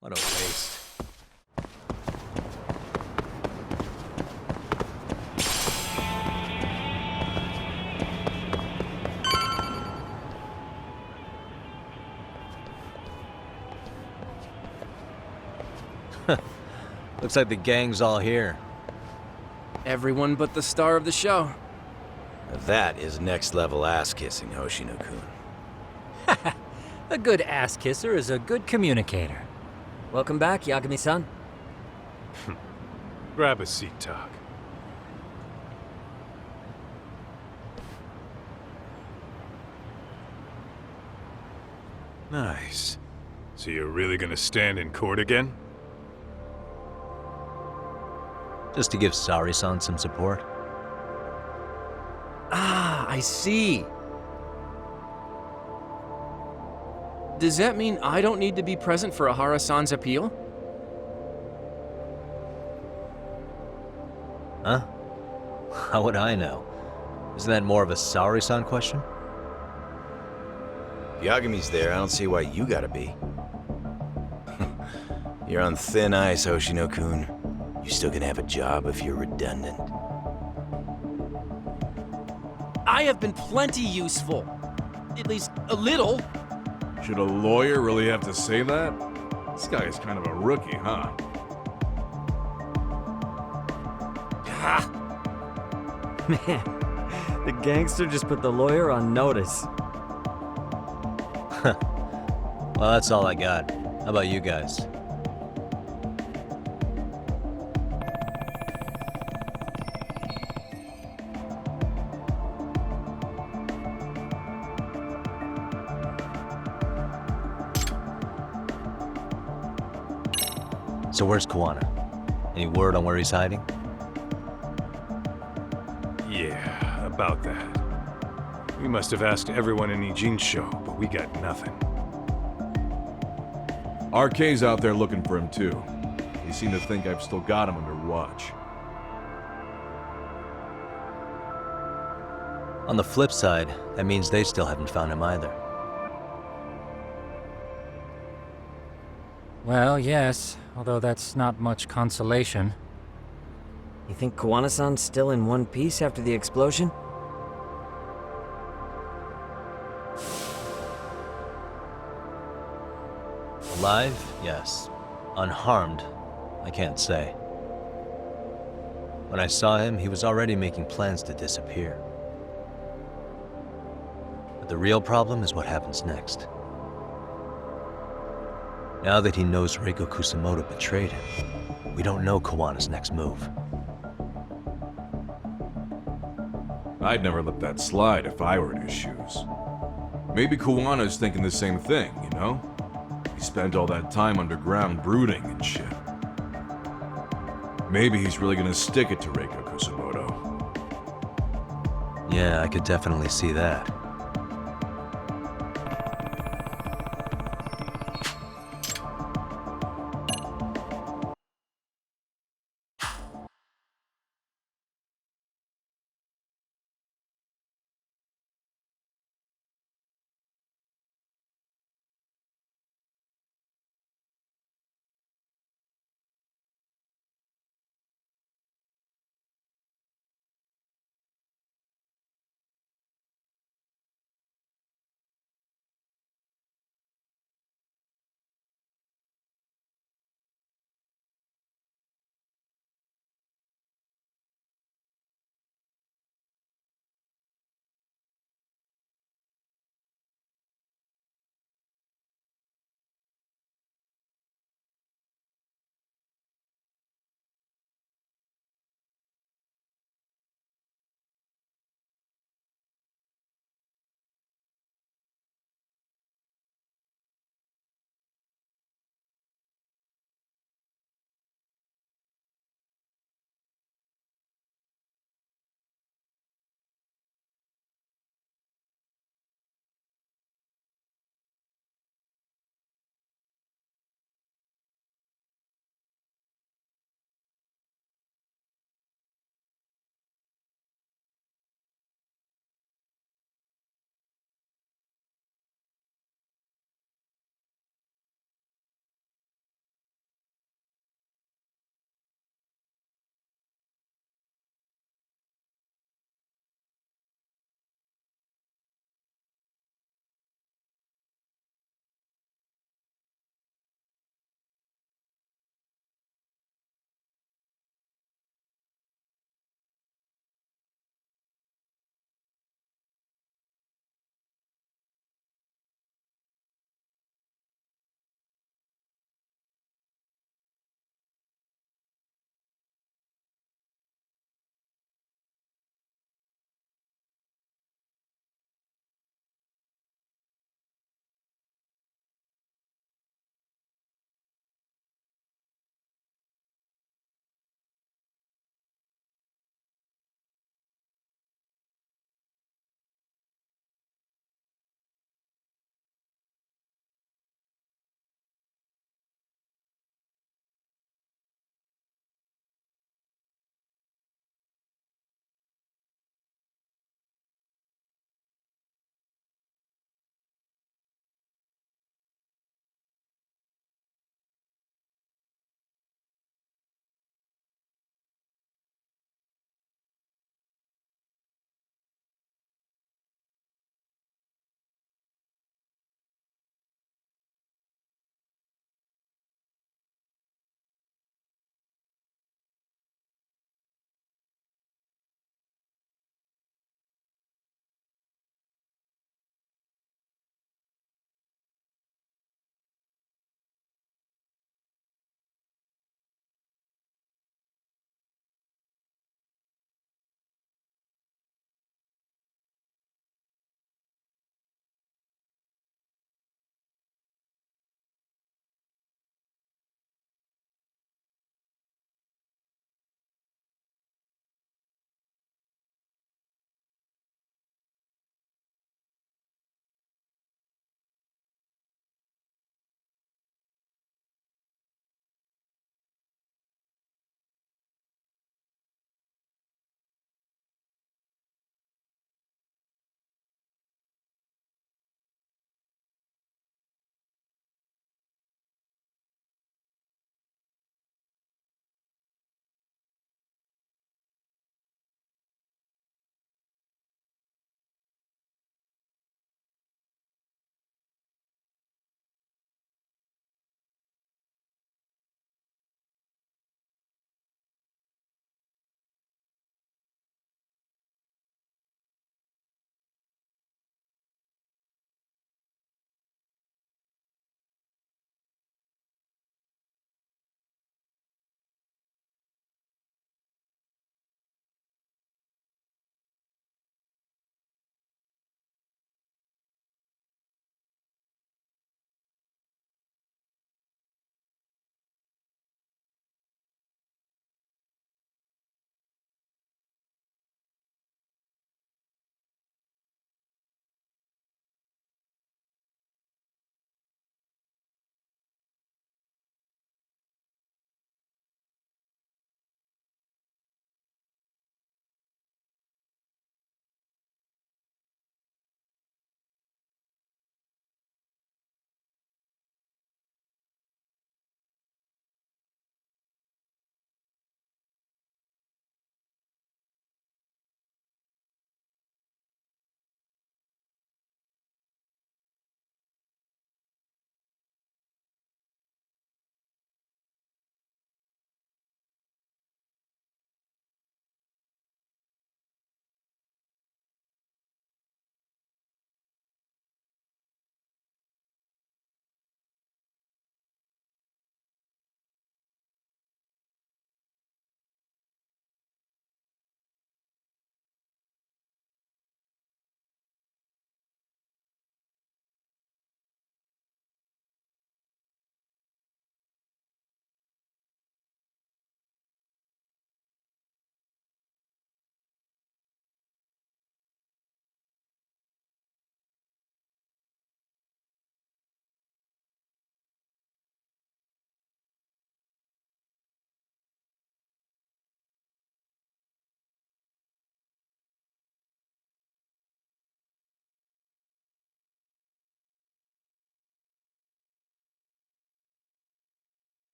What a waste. Looks like the gang's all here. Everyone but the star of the show. That is next level ass kissing, Hoshino-kun. A good ass kisser is a good communicator. Welcome back, Yagami-san. Grab a seat, Tak. Nice. So you're really gonna stand in court again? Just to give Saori-san some support. Ah, I see. Does that mean I don't need to be present for Ahara-san's appeal? Huh? How would I know? Isn't that more of a Saori-san question? If Yagami's there, I don't see why you gotta be. You're on thin ice, Hoshino-kun. You're still gonna have a job if you're redundant. I have been plenty useful. At least a little. Should a lawyer really have to say that? This guy is kind of a rookie, huh? Man, the gangster just put the lawyer on notice. Well, that's all I got. How about you guys? So where's Kuwana? Any word on where he's hiding? Yeah, a about that. We must have asked everyone in Ijincho, but we got nothing. RK's out there looking for him too. They seem to think I've still got him under watch. On the flip side, that means they still haven't found him either. Well, yes, although that's not much consolation. You think Kowana-san's still in one piece after the explosion? Alive? Yes. Unharmed? I can't say. When I saw him, he was already making plans to disappear. But the real problem is what happens next. Now that he knows Reiko Kusamoto betrayed him, we don't know Kawana's next move. I'd never let that slide if I were in his shoes. Maybe Kawana's thinking the same thing, you know? He spent all that time underground brooding and shit. Maybe he's really gonna stick it to Reiko Kusamoto. Yeah, I could definitely see that.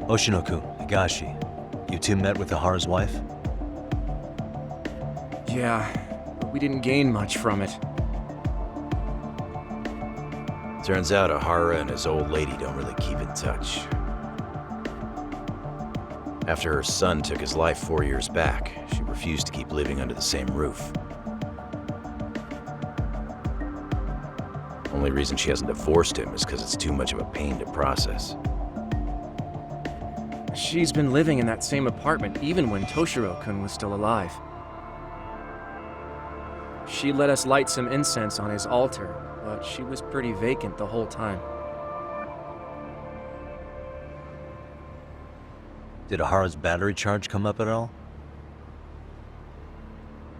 Oshino-kun, Higashi, you two met with Ahara's wife? Yeah, but we didn't gain much from it. Turns out Ahara and his old lady don't really keep in touch. After her son took his life 4 years back, she refused to keep living under the same roof. Only reason she hasn't divorced him is because it's too much of a pain to process. She's been living in that same apartment even when Toshiro-kun was still alive. She let us light some incense on his altar, but she was pretty vacant the whole time. Did Ahara's battery charge come up at all?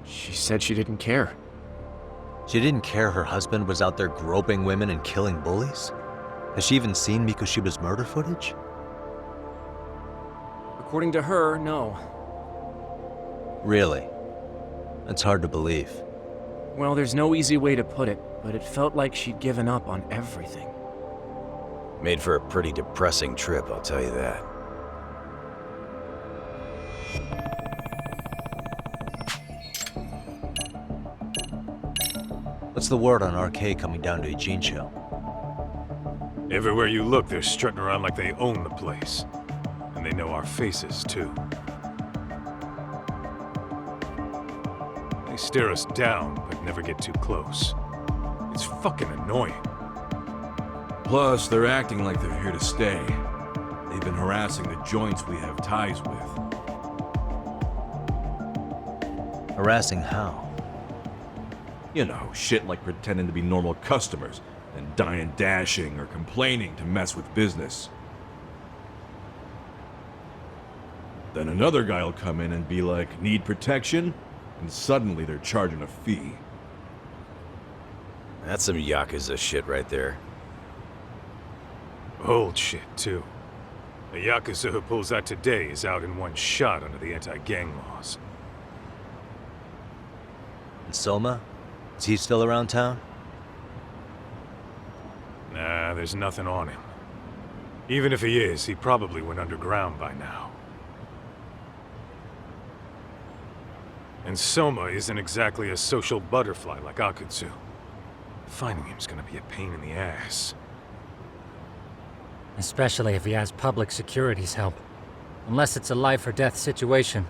She said she didn't care. She didn't care her husband was out there groping women and killing bullies? Has she even seen Mikoshiba's murder footage? According to her, no. Really? That's hard to believe. Well, there's no easy way to put it, but it felt like she'd given up on everything. Made for a pretty depressing trip, I'll tell you that. What's the word on RK coming down to Ijincho? Everywhere you look, they're strutting around like they own the place. And they know our faces, too. They stare us down, but never get too close. It's fucking annoying. Plus, they're acting like they're here to stay. They've been harassing the joints we have ties with. Harassing how? You know, shit like pretending to be normal customers and dying dashing or complaining to mess with business. Then another guy will come in and be like, need protection? And suddenly they're charging a fee. That's some Yakuza shit right there. Old shit, too. The Yakuza who pulls that today is out in one shot under the anti-gang laws. And Soma? Is he still around town? Nah, there's nothing on him. Even if he is, he probably went underground by now. And Soma isn't exactly a social butterfly like Akutsu. Finding him's gonna be a pain in the ass. Especially if he has public security's help. Unless it's a life or death situation,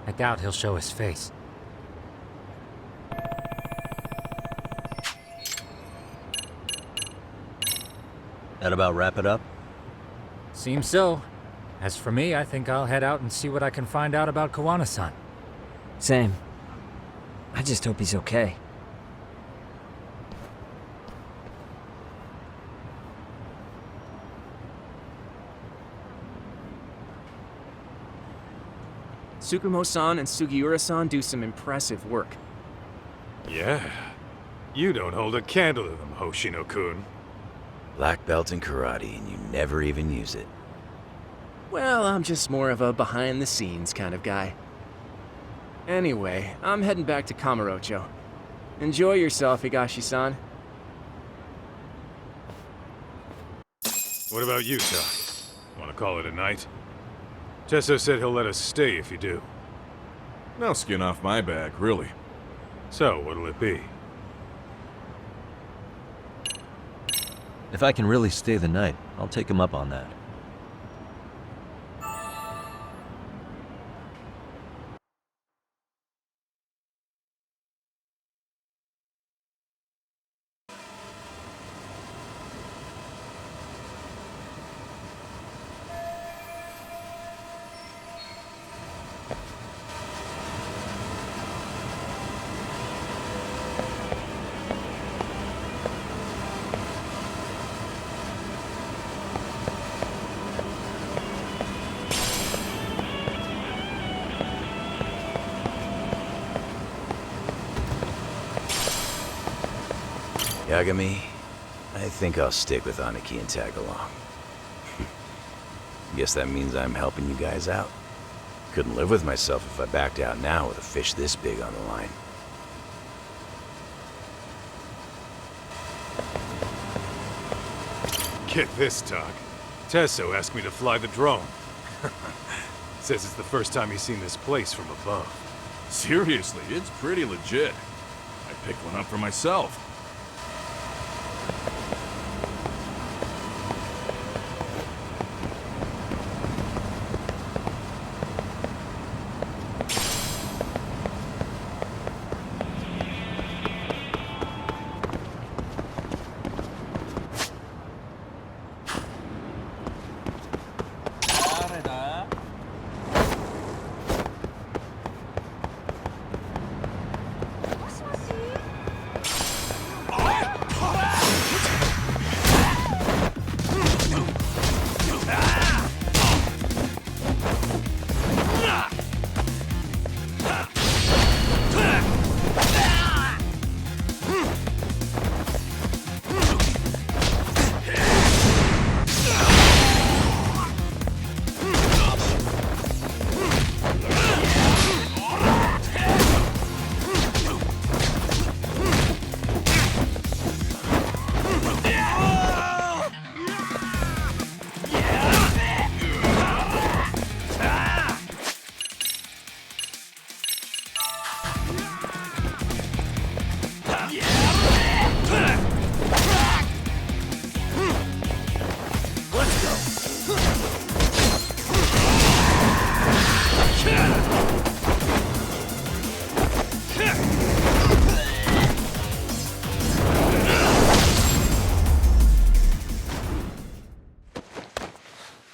I doubt he'll show his face. That about wrap it up? Seems so. As for me, I think I'll head out and see what I can find out about Kawana-san. Same. I just hope he's okay. Tsukumo-san and Sugiura-san do some impressive work. Yeah. You don't hold a candle to them, Hoshino-kun. Black belt in karate, and you never even use it. Well, I'm just more of a behind-the-scenes kind of guy. Anyway, I'm heading back to Kamurocho. Enjoy yourself, Higashi-san. What about you, Doc? Want to call it a night? Tesso said he'll let us stay if you do. No skin off my back, really. So, what'll it be? If I can really stay the night, I'll take him up on that. Yagami, I think I'll stick with Aniki and tag along. Guess that means I'm helping you guys out. Couldn't live with myself if I backed out now with a fish this big on the line. Get this, Doc. Tesso asked me to fly the drone. Says it's the first time he's seen this place from above. Seriously, it's pretty legit. I picked one up for myself.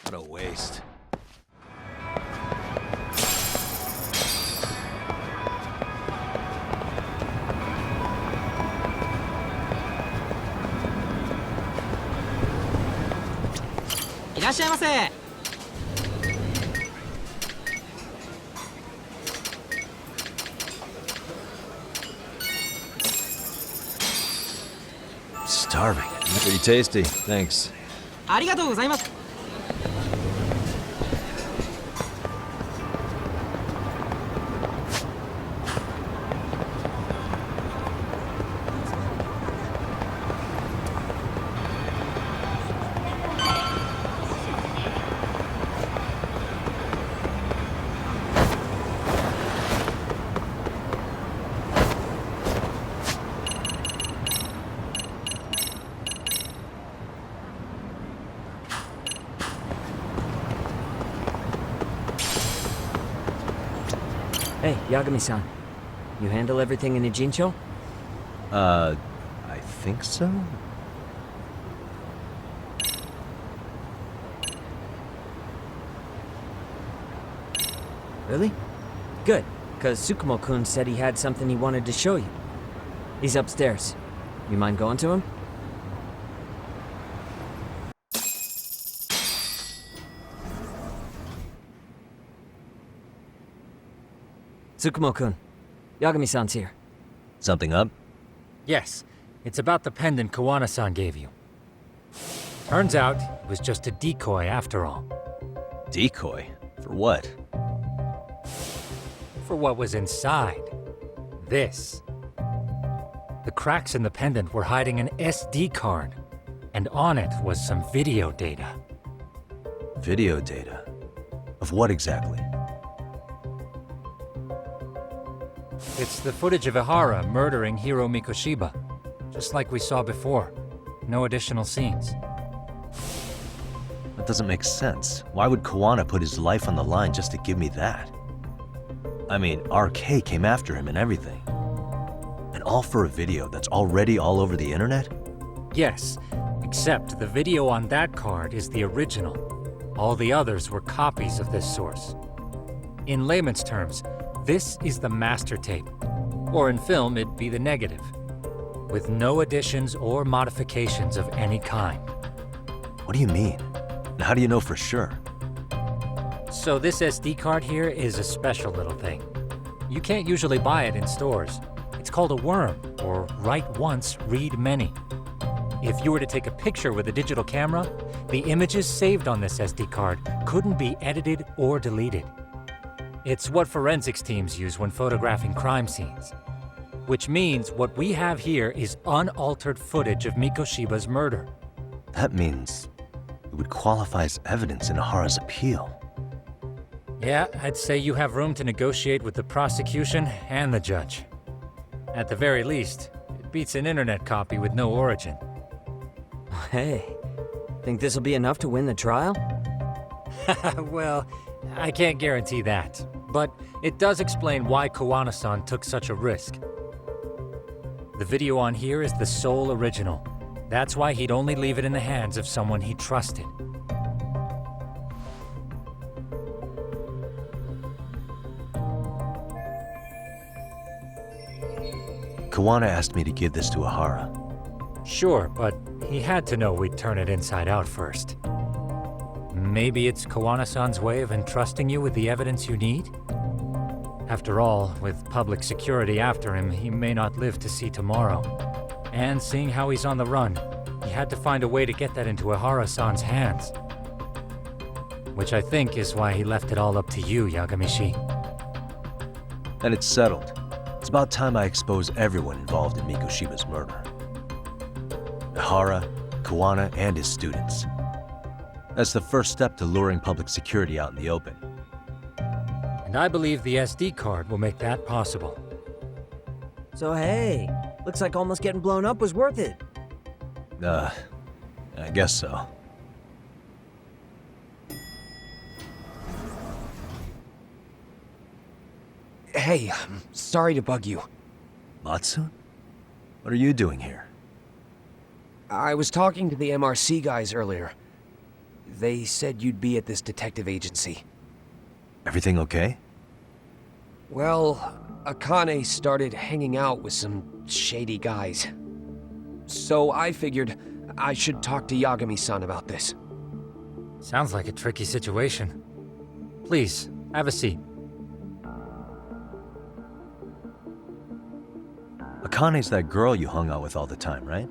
What a waste. Starving. Pretty tasty. Thanks. ありがとうございます。Hey, Yagami-san. You handle everything in Ijincho? I think so? Really? Good, because Tsukumo-kun said he had something he wanted to show you. He's upstairs. You mind going to him? Tsukumo-kun, Yagami-san's here. Something up? Yes, it's about the pendant Kawana-san gave you. Turns out, it was just a decoy after all. Decoy? For what? For what was inside. This. The cracks in the pendant were hiding an SD card, and on it was some video data. Video data? Of what exactly? It's the footage of Ihara murdering Hiro Mikoshiba, just like we saw before. No additional scenes. That doesn't make sense. Why would Kawana put his life on the line just to give me that? I mean, RK came after him and everything. And all for a video that's already all over the internet? Yes, except the video on that card is the original. All the others were copies of this source. In layman's terms, this is the master tape. Or in film, it'd be the negative. With no additions or modifications of any kind. What do you mean? And how do you know for sure? So this SD card here is a special little thing. You can't usually buy it in stores. It's called a worm, or write once, read many. If you were to take a picture with a digital camera, the images saved on this SD card couldn't be edited or deleted. It's what forensics teams use when photographing crime scenes. Which means what we have here is unaltered footage of Mikoshiba's murder. That means it would qualify as evidence in Ihara's appeal. Yeah, I'd say you have room to negotiate with the prosecution and the judge. At the very least, it beats an internet copy with no origin. Hey, think this'll be enough to win the trial? Well, I can't guarantee that. But it does explain why Koana-san took such a risk. The video on here is the sole original. That's why he'd only leave it in the hands of someone he trusted. Koana asked me to give this to Ahara. Sure, but he had to know we'd turn it inside out first. Maybe it's Koana-san's way of entrusting you with the evidence you need? After all, with public security after him, he may not live to see tomorrow. And seeing how he's on the run, he had to find a way to get that into Ahara-san's hands. Which I think is why he left it all up to you, Yagamishi. And it's settled. It's about time I expose everyone involved in Mikoshiba's murder. Ahara, Koana, and his students. That's the first step to luring public security out in the open. And I believe the SD card will make that possible. So hey, looks like almost getting blown up was worth it. I guess so. Hey, I'm sorry to bug you. Matsu? What are you doing here? I was talking to the MRC guys earlier. They said you'd be at this detective agency. Everything okay? Well, Akane started hanging out with some shady guys. So I figured I should talk to Yagami-san about this. Sounds like a tricky situation. Please, have a seat. Akane's that girl you hung out with all the time, right?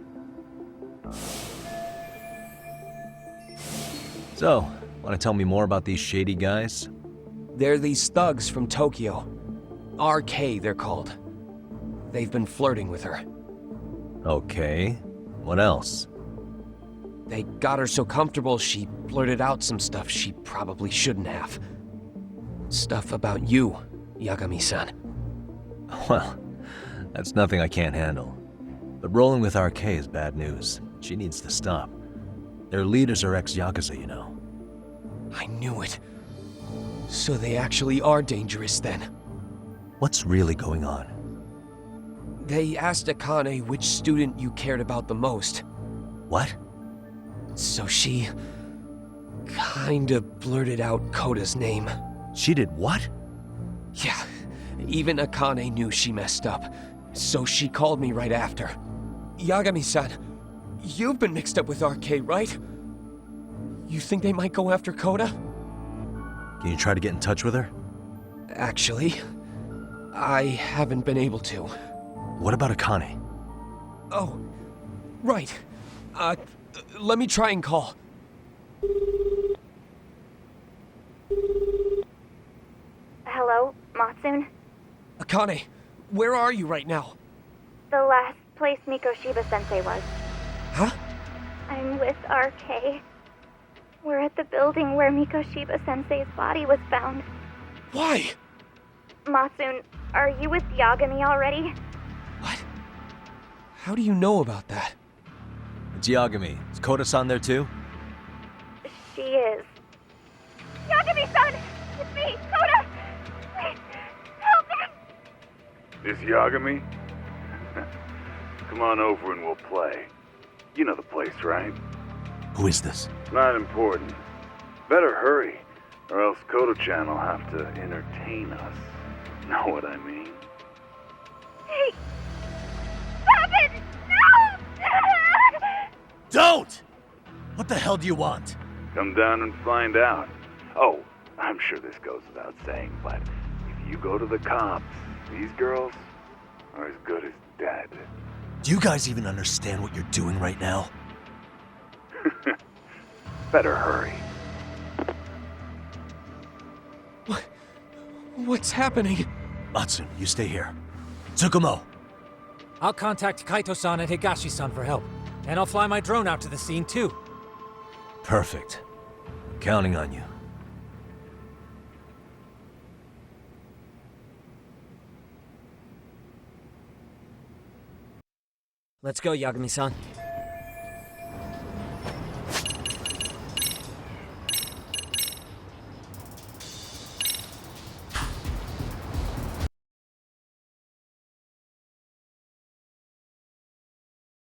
So, want to tell me more about these shady guys? They're these thugs from Tokyo. RK, they're called. They've been flirting with her. Okay. What else? They got her so comfortable she blurted out some stuff she probably shouldn't have. Stuff about you, Yagami-san. Well, that's nothing I can't handle. But rolling with RK is bad news. She needs to stop. Their leaders are ex-Yakuza, you know. I knew it. So they actually are dangerous then. What's really going on? They asked Akane which student you cared about the most. What? So she kinda blurted out Koda's name. She did what? Yeah, even Akane knew she messed up. So she called me right after. Yagami-san, you've been mixed up with RK, right? You think they might go after Koda? Can you try to get in touch with her? Actually, I haven't been able to. What about Akane? Oh, right. Let me try and call. Hello, Matsun? Akane, where are you right now? The last place Mikoshiba-sensei was. Huh? I'm with RK. We're at the building where Mikoshiba-sensei's body was found. Why? Matsun, are you with Yagami already? How do you know about that? It's Yagami. Is Koda-san there too? She is. Yagami-san! It's me, Koda! Please, help me! This Yagami? Come on over and we'll play. You know the place, right? Who is this? Not important. Better hurry, or else Kodo-chan will have to entertain us. Know what I mean? Hey! Stop it! No! Don't! What the hell do you want? Come down and find out. Oh, I'm sure this goes without saying, but if you go to the cops, these girls are as good as dead. Do you guys even understand what you're doing right now? Better hurry. What's happening? Matsun, you stay here. Tsukumo! I'll contact Kaito-san and Higashi-san for help. And I'll fly my drone out to the scene too. Perfect. Counting on you. Let's go, Yagami-san.